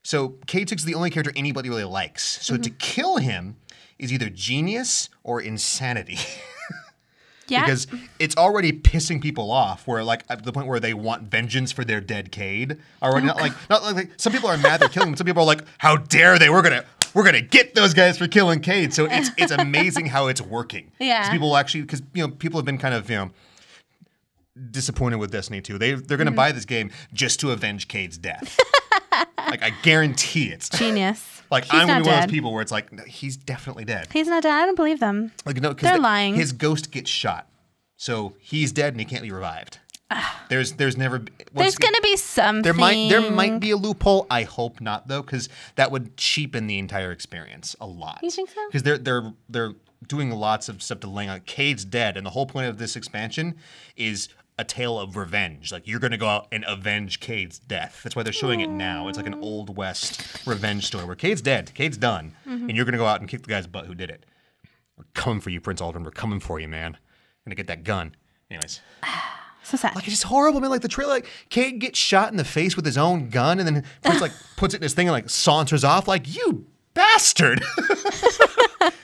So Cade 6 is the only character anybody really likes. So to kill him is either genius or insanity. Yeah. Because it's already pissing people off where like at the point where they want vengeance for their dead Cade. Already not like some people are mad they're killing him, but some people are like, how dare they? We're gonna get those guys for killing Cade. So it's amazing how it's working. Yeah. Because people have been kind of, disappointed with Destiny 2. They're going to buy this game just to avenge Cade's death. Like, I guarantee it. Genius. Like, I'm going to be one of those people where it's like, no, he's definitely dead. He's not dead. I don't believe them. Like, no, they're lying. His ghost gets shot. So he's dead and he can't be revived. There's never... There's going to be something. There might be a loophole. I hope not, though, because that would cheapen the entire experience a lot. You think so? Because they're doing lots of stuff to lay out. Cade's dead, and the whole point of this expansion is a tale of revenge. Like, you're going to go out and avenge Cade's death. That's why they're showing it now. It's like an Old West revenge story where Cade's dead, Cade's done, and you're going to go out and kick the guy's butt who did it. We're coming for you, Prince Aldrin. We're coming for you, man. Going to get that gun. Anyways. So sad. Like, it's just horrible, man. Like, the trailer, like, Cade gets shot in the face with his own gun, and then Prince, like, puts it in his thing and, like, saunters off. Like, you bastard.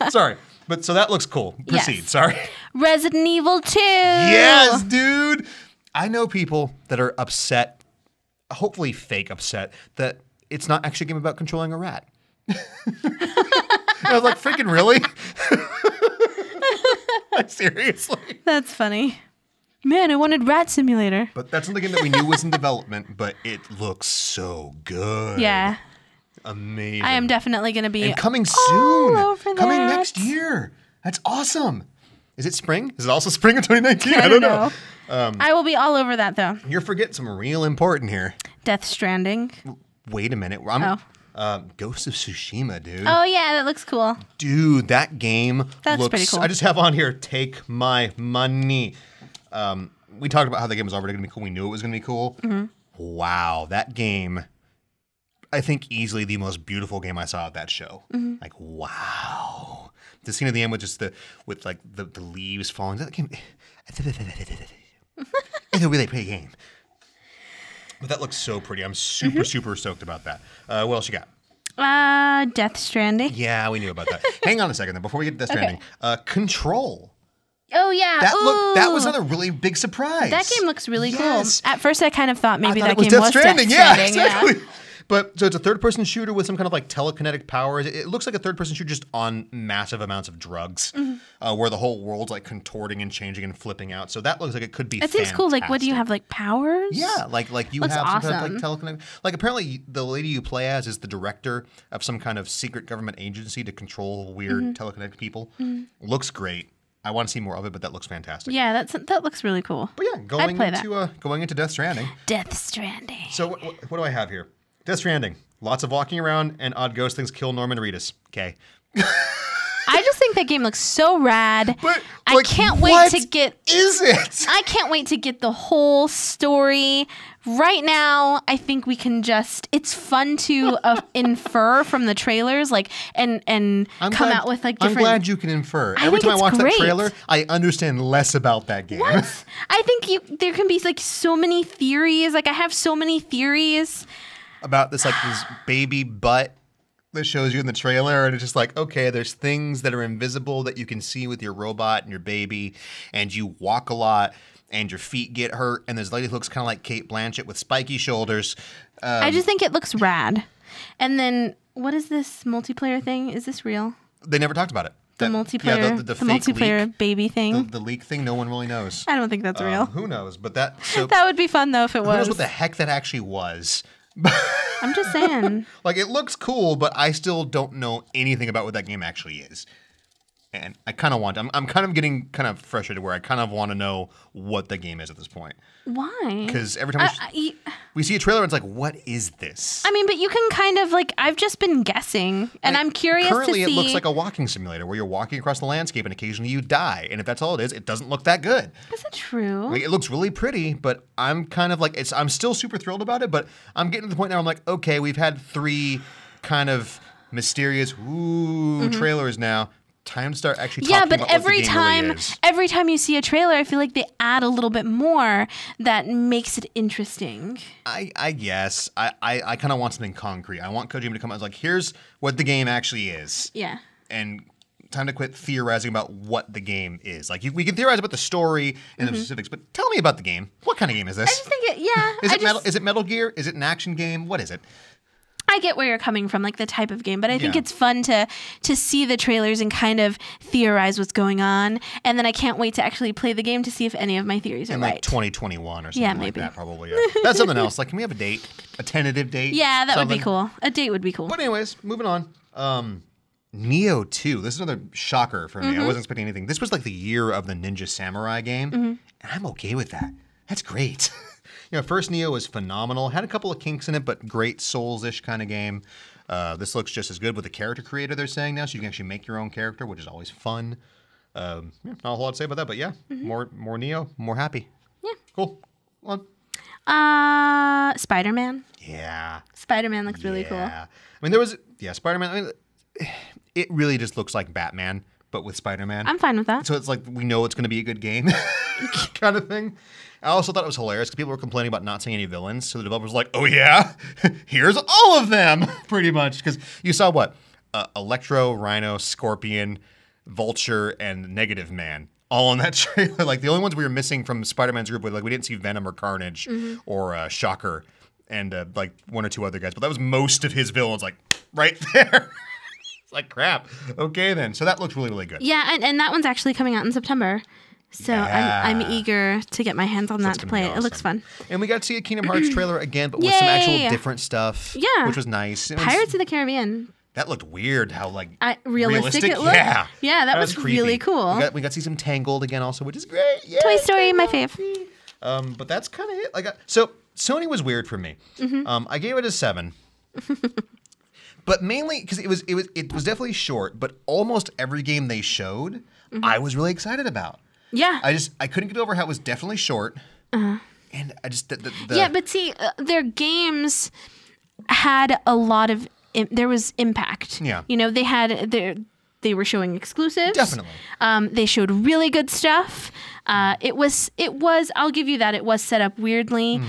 Sorry. But so that looks cool. Proceed. Yes. Sorry. Resident Evil 2. Yes, dude. I know people that are upset, hopefully fake upset, that it's not actually a game about controlling a rat. I was like, freaking really? Like, seriously? That's funny. Man, I wanted Rat Simulator. But that's not the game that we knew was in development, but it looks so good. Yeah. Amazing. I am definitely going to be and coming all soon. over Coming that. next year. That's awesome. Is it spring? Is it also spring of 2019? I don't know. I will be all over that, though. You're forgetting some real important here. Death Stranding. Wait a minute. Ghost of Tsushima, dude. Oh, yeah, that looks cool. Dude, that game That's pretty cool. I just have on here, take my money. We talked about how the game was already going to be cool. We knew it was going to be cool. Mm-hmm. Wow, that game, I think easily the most beautiful game I saw at that show. Mm-hmm. Like, wow. The scene at the end with just the leaves falling. That game, it's a really pretty game. But that looks so pretty. I'm super stoked about that. What else you got? Death Stranding. Yeah, we knew about that. Hang on a second, then, before we get to Death Stranding. Control. Oh, yeah. That was another really big surprise. That game looks really Yes. cool. At first, I kind of thought maybe that it was game Death was Stranding. Death Stranding. Yeah, exactly. But so it's a third-person shooter with some kind of like telekinetic powers. It looks like a third-person shooter just on massive amounts of drugs, where the whole world's like contorting and changing and flipping out. So that looks like it could be. That seems cool. Like, what do you have? Like powers? Yeah, like you looks have some kind of awesome. like telekinetic. Like apparently the lady you play as is the director of some kind of secret government agency to control weird telekinetic people. Looks great. I want to see more of it, but that looks fantastic. Yeah, that looks really cool. But yeah, going into Death Stranding. Death Stranding. So what do I have here? Death Stranding. Lots of walking around and odd ghost things kill Norman Reedus. Okay. I just think think that game looks so rad. But I like, can't wait what to get. Is it? I can't wait to get the whole story. Right now, I think we can just. It's fun to infer from the trailers, like and out with like different. I'm glad you can infer. I Every think time I it's watch great. that trailer, I understand less about that game. What? I think there can be like so many theories. Like I have so many theories about this baby butt that shows you in the trailer, and it's just like, okay, there's things that are invisible that you can see with your robot and your baby, and you walk a lot. And your feet get hurt, and this lady who looks kind of like Kate Blanchett with spiky shoulders. I just think it looks rad. And then, what is this multiplayer thing? Is this real? They never talked about it. The multiplayer, the the fake multiplayer leak, baby thing. the leak thing. No one really knows. I don't think that's real. Who knows? But that would be fun though if it was. Who knows what the heck that actually was? I'm just saying. Like it looks cool, but I still don't know anything about what that game actually is. And I kind of I'm kind of getting kind of frustrated where I kind of want to know what the game is at this point. Why? Because every time we see a trailer, it's like, what is this? I mean, but you can kind of like, I've just been guessing, and I'm curious to see. Currently, it looks like a walking simulator where you're walking across the landscape and occasionally you die. And if that's all it is, it doesn't look that good. Is it true? Like, it looks really pretty, but I'm kind of like, I'm still super thrilled about it, but I'm getting to the point now where I'm like, okay, we've had 3 kind of mysterious trailers now. Time to start actually talking about what the game really is. Every time you see a trailer, I feel like they add a little bit more that makes it interesting. I guess. I kind of want something concrete. I want Kojima to come out and like, here's what the game actually is. Yeah. And time to quit theorizing about what the game is. Like, we can theorize about the story and the specifics, but tell me about the game. What kind of game is this? I just think Is it Metal Gear? Is it an action game? What is it? I get where you're coming from, like the type of game, but I think it's fun to see the trailers and kind of theorize what's going on, and then I can't wait to actually play the game to see if any of my theories are right. In like 2021 or something Yeah, like maybe. that, probably. Yeah. That's something else. Like, can we have a date? A tentative date? Yeah, that would be Something? cool. A date would be cool. But anyways, moving on. Neo 2. This is another shocker for me. I wasn't expecting anything. This was like the year of the Ninja Samurai game, and I'm okay with that. That's great. First Neo was phenomenal. Had a couple of kinks in it, but great Souls-ish kind of game. This looks just as good with the character creator they're saying now, so you can actually make your own character, which is always fun. Not a whole lot to say about that, but yeah, more Neo, more happy. Yeah. Cool. On. Spider-Man. Yeah. Spider-Man looks really cool. I mean, Spider-Man. I mean, it really just looks like Batman, but with Spider-Man. I'm fine with that. So it's like we know it's going to be a good game kind of thing. I also thought it was hilarious because people were complaining about not seeing any villains. So the developers were like, oh yeah, here's all of them, pretty much. Because you saw what? Electro, Rhino, Scorpion, Vulture, and Negative Man. All in that trailer. Like the only ones we were missing from Spider-Man's group were like we didn't see Venom or Carnage or Shocker and like 1 or 2 other guys. But that was most of his villains like right there. It's like crap. Okay then. So that looks really, really good. Yeah, and that one's actually coming out in September. So I'm eager to get my hands on that to play it. Awesome. It looks fun. And we got to see a Kingdom Hearts trailer again, but with some actual different stuff. Yeah. Which was nice. Pirates of the Caribbean. That looked weird how like realistic it looked. Yeah. Yeah, that was really cool. We got to see some Tangled again also, which is great. Yeah, Toy Story, my fave. But that's kind of it. So Sony was weird for me. I gave it a 7. But mainly because it was definitely short, but almost every game they showed, I was really excited about. Yeah. I couldn't get over how it was definitely short. And I just yeah, but see, their games had a lot of there was impact. Yeah. They were showing exclusives. Definitely. They showed really good stuff. It was. I'll give you that. It was set up weirdly.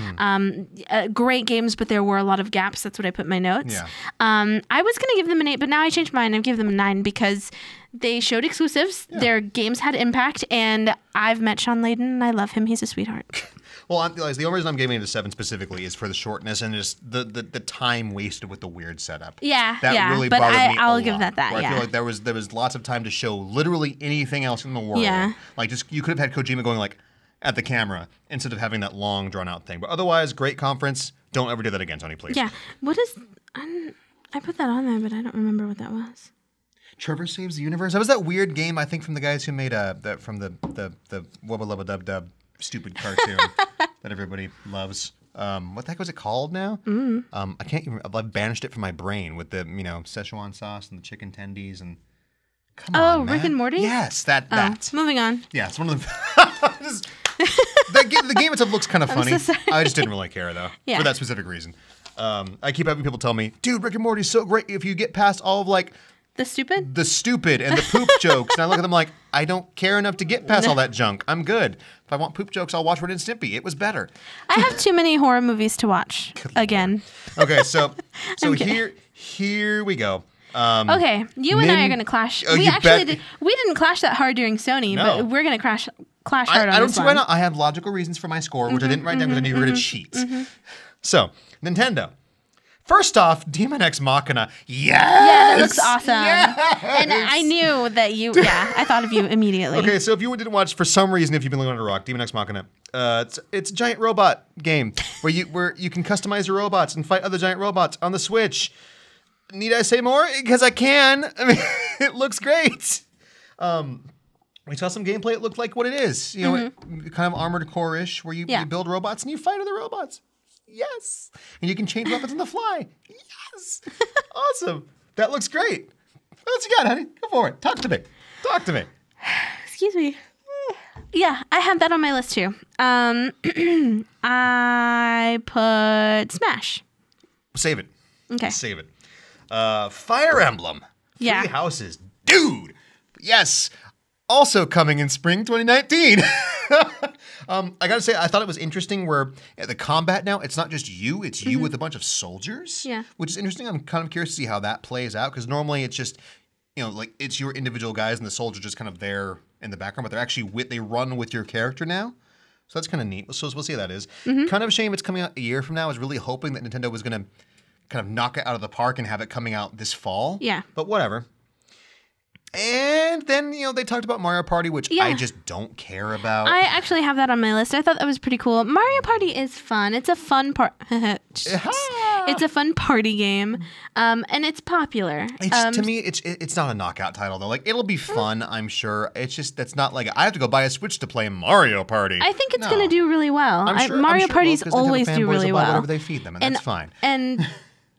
Great games, but there were a lot of gaps. That's what I put in my notes. Yeah. I was gonna give them an 8, but now I changed mine. I give them a 9 because they showed exclusives. Yeah. Their games had impact, and I've met Sean Layden, and I love him. He's a sweetheart. Well, the only reason I'm giving it a 7 specifically is for the shortness and just the time wasted with the weird setup. Yeah, that really but bothered me I'll a give lot, that. I Yeah, feel like there was lots of time to show literally anything else in the world. Yeah, like just you could have had Kojima going like at the camera instead of having that long drawn out thing. But otherwise, great conference. Don't ever do that again, Tony, please. Yeah. What is? I put that on there, but I don't remember what that was. Trevor Saves the Universe. That was that weird game I think from the guys who made from the Wubba Lubba Dub Dub stupid cartoon that everybody loves. What the heck was it called now? I can't even. I've banished it from my brain with the Szechuan sauce and the chicken tendies and Come on, man. Rick and Morty? Yes, that. Moving on. Yeah, it's one of the. The game itself looks kind of funny. So sorry. I just didn't really care though, Yeah. for that specific reason. I keep having people tell me, dude, Rick and Morty's so great if you get past all of like The stupid? the stupid and the poop jokes. And I look at them like, I don't care enough to get past all that junk. I'm good. If I want poop jokes, I'll watch Ren and Stimpy. It was better. I have too many horror movies to watch again. Okay, so I'm kidding. here we go. Okay, you and I are going to clash. Oh, We you actually bet. We didn't clash that hard during Sony, No. but we're going to clash hard on I don't this see why one. not. I have logical reasons for my score, which I didn't write down because I knew you were going to cheat. So, Nintendo. First off, Demon X Machina. Yes! Yeah, that looks awesome. Yes! And I knew that you, I thought of you immediately. Okay, so if you didn't watch, for some reason, if you've been living under a rock, Demon X Machina, it's a giant robot game where you can customize your robots and fight other giant robots on the Switch. Need I say more? Because I can. I mean, it looks great. We saw some gameplay. It looked like what it is. You know, kind of Armored Core-ish, where you build robots and you fight other robots. Yes. And you can change weapons on the fly. Yes. Awesome. That looks great. What else you got, honey? Go for it. Talk to me. Talk to me. Excuse me. Yeah, I have that on my list too. I put Smash. Save it. Okay. Save it. Fire Emblem. Yeah. Three Houses. Dude. Yes. Also coming in spring 2019. I gotta say, I thought it was interesting where the combat now, it's not just you, it's you with a bunch of soldiers. Yeah. Which is interesting. I'm kind of curious to see how that plays out, because normally it's just, you know, like it's your individual guys and the soldiers just kind of there in the background, but they're actually they run with your character now. So that's kind of neat. So we'll see how that is. Kind of a shame it's coming out a year from now. I was really hoping that Nintendo was gonna kind of knock it out of the park and have it coming out this fall. Yeah. But whatever. And then, you know, they talked about Mario Party, which I just don't care about. I actually have that on my list. I thought that was pretty cool. Mario Party is fun. It's a fun It's a fun party game, and it's popular. To me, it's not a knockout title though. Like, it'll be fun, I'm sure. It's just that's not like I have to go buy a Switch to play Mario Party. I think it's going to do really well. I'm sure, Mario Parties it will, 'cause Nintendo always do fanboys really will buy well. whatever they feed them, and that's fine. And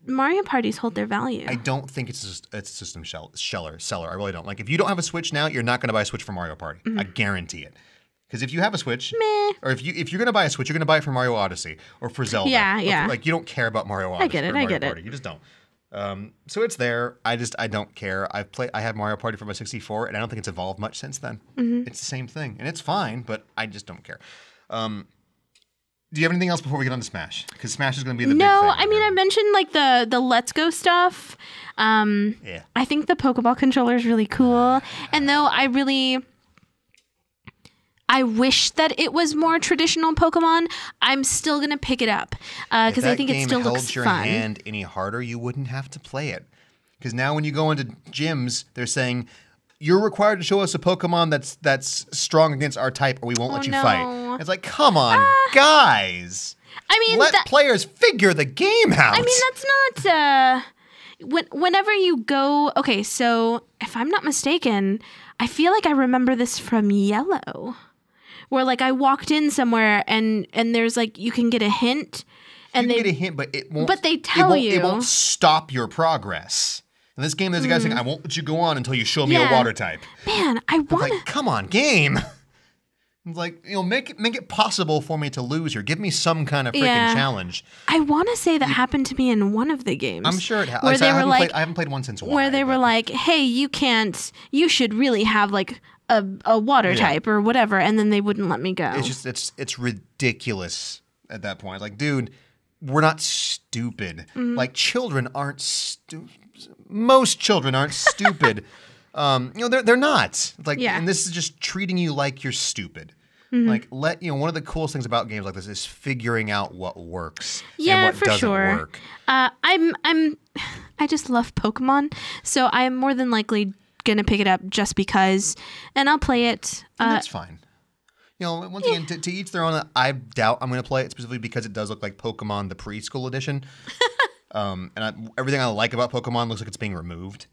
Mario Parties hold their value. I don't think it's a system seller. I really don't. Like, if you don't have a Switch now, you're not going to buy a Switch for Mario Party. I guarantee it. Because if you have a Switch, or if you're going to buy a Switch, you're going to buy it for Mario Odyssey or for Zelda. Yeah. Like, you don't care about Mario Odyssey. I get it. Mario Party. You just don't. So it's there. I don't care. I have Mario Party for my 64, and I don't think it's evolved much since then. It's the same thing, and it's fine, but I just don't care. Do you have anything else before we get on to Smash? Because Smash is going to be the big thing. No, I mean, I mentioned like the Let's Go stuff. Yeah. I think the Pokeball controller is really cool. And though I wish that it was more traditional Pokemon, I'm still going to pick it up because I think it still looks fun. If that game held your hand any harder, you wouldn't have to play it. Because now when you go into gyms, they're saying, you're required to show us a Pokemon that's strong against our type, or we won't let you fight. It's like, come on, guys. I mean, let players figure the game out. I mean, that's not. Whenever you go, okay, so if I'm not mistaken, I feel like I remember this from Yellow, where like I walked in somewhere and there's like you can get a hint, and you can get a hint, but it won't. But they tell you it won't stop your progress. In this game, there's a guy saying, I won't let you go on until you show me a water type. Man, I want to... Like, come on, game. It's like, you know, make it possible for me to lose here. Give me some kind of freaking challenge. I want to say that happened to me in one of the games. I'm sure it has. Where they were like... I haven't played one since Y. Where they were like, hey, you should really have like a water type or whatever, and then they wouldn't let me go. It's just, it's ridiculous at that point. Like, dude, we're not stupid. Like, children aren't stupid. Most children aren't stupid. You know, they're not. Like, and this is just treating you like you're stupid. Like, one of the coolest things about games like this is figuring out what works and what doesn't work. I just love Pokemon, so I'm more than likely gonna pick it up just because, and I'll play it. And that's fine. You know, once again, to each their own. I doubt I'm going to play it specifically because it does look like Pokemon the preschool edition. Everything I like about Pokemon looks like it's being removed.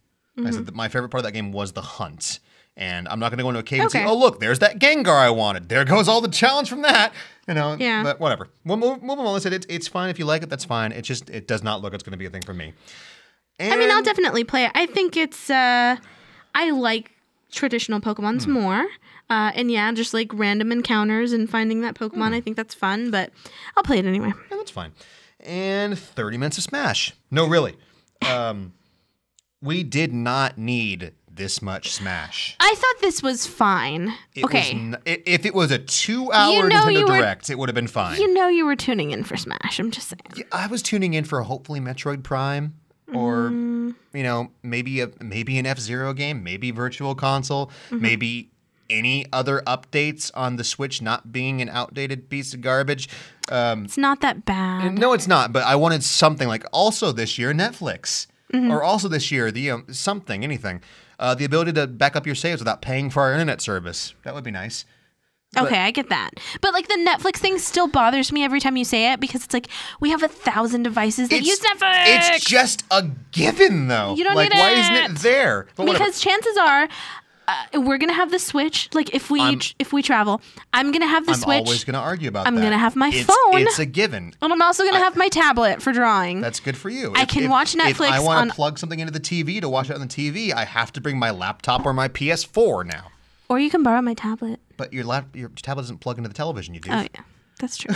I said that my favorite part of that game was the hunt. And I'm not going to go into a cave and say, oh, look, there's that Gengar I wanted. There goes all the challenge from that. You know, but whatever. We'll move on. It's fine. If you like it, that's fine. It does not look like it's going to be a thing for me. And I mean, I'll definitely play it. I think it's... I like traditional Pokemons more. And yeah, just like random encounters and finding that Pokemon. I think that's fun, but I'll play it anyway. Yeah, that's fine. And 30 minutes of Smash. No, really. We did not need this much Smash. I thought this was fine. If it was a 2-hour Nintendo Direct, it would have been fine. You know you were tuning in for Smash. I'm just saying. Yeah, I was tuning in for hopefully Metroid Prime. Or, maybe an F-Zero game, maybe Virtual Console, maybe any other updates on the Switch not being an outdated piece of garbage. It's not that bad. No, it's not. But I wanted something like also this year Netflix, or also this year something, anything. The ability to back up your saves without paying for our internet service. That would be nice. Okay, I get that. But like the Netflix thing still bothers me every time you say it because it's like we have 1,000 devices that use Netflix. It's just a given though. You don't need it. Why isn't it there? But because chances are we're gonna have the Switch. Like if we travel, I'm gonna have the Switch. I'm always gonna argue about that. I'm gonna have my phone. It's a given. And I'm also gonna have my tablet for drawing. That's good for you. I can watch Netflix. If I want to plug something into the TV to watch it on the TV, I have to bring my laptop or my PS4 now. Or you can borrow my tablet. But your tablet doesn't plug into the television. You do. Oh yeah, that's true.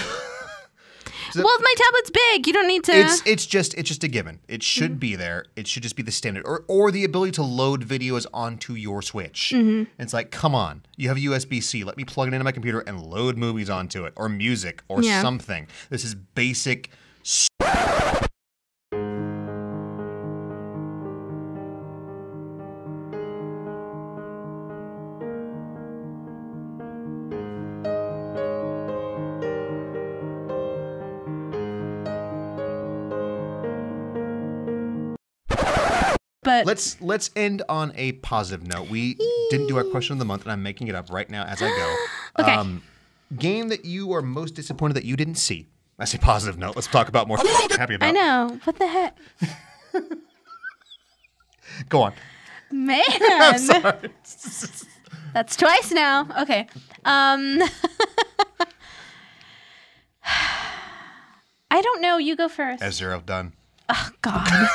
Well, if my tablet's big, you don't need to. It's just a given. It should be there. It should just be the standard, or the ability to load videos onto your Switch. It's like, come on, you have a USB-C. Let me plug it into my computer and load movies onto it, or music, or something. This is basic. But let's end on a positive note. We didn't do our question of the month, and I'm making it up right now as I go. Okay. Game that you are most disappointed that you didn't see. That's a positive note. Let's talk about more happy about. I know. What the heck? Go on. Man. I'm sorry. That's twice now. Okay. I don't know. You go first. F-Zero, done. Oh, God.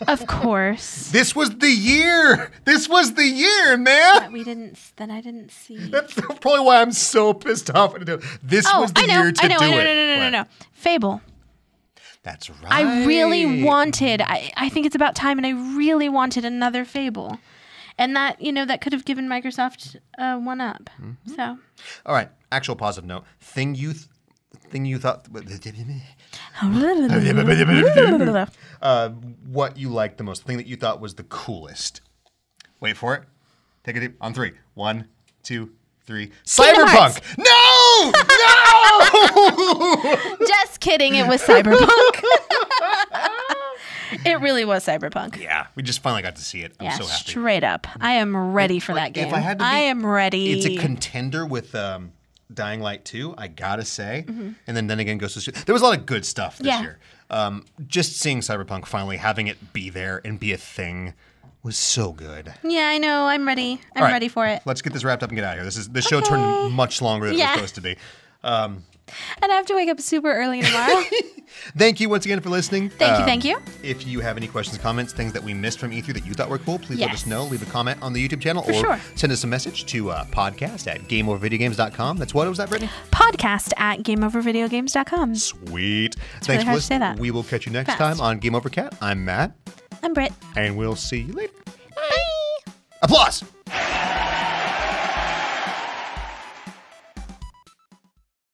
Of course. This was the year. This was the year, man. That I didn't see. That's probably why I'm so pissed off. This was the year to do it. No. Fable. That's right. I really wanted, I think it's about time, and I really wanted another Fable. And that, that could have given Microsoft one up. So. All right. Actual positive note. Thing you thought. What you liked the most. The thing that you thought was the coolest. Wait for it. Take it deep. On 3. 1, 2, 3. Cyberpunk! No! No! Just kidding. It was Cyberpunk. It really was Cyberpunk. Yeah. We just finally got to see it. I'm so happy. Straight up. I am ready for that game. If I had to I am ready. It's a contender with Dying Light 2, I gotta say. And then again, Ghost of Tsushima. There was a lot of good stuff this year. Just seeing Cyberpunk finally having it be there and be a thing was so good. Yeah, I know. I'm ready. I'm ready for it. Let's get this wrapped up and get out of here. This show turned much longer than it was supposed to be. And I have to wake up super early tomorrow. Thank you once again for listening. Thank you. If you have any questions, comments, things that we missed from E3 that you thought were cool, please let us know. Leave a comment on the YouTube channel or send us a message to podcast@gameovervideogames.com. That's what was that, Brittany? Podcast@gameovervideogames.com. Sweet. Thanks for listening. Say that. We will catch you next time on Game Over Cat. I'm Matt. I'm Britt. And we'll see you later. Bye. Applause.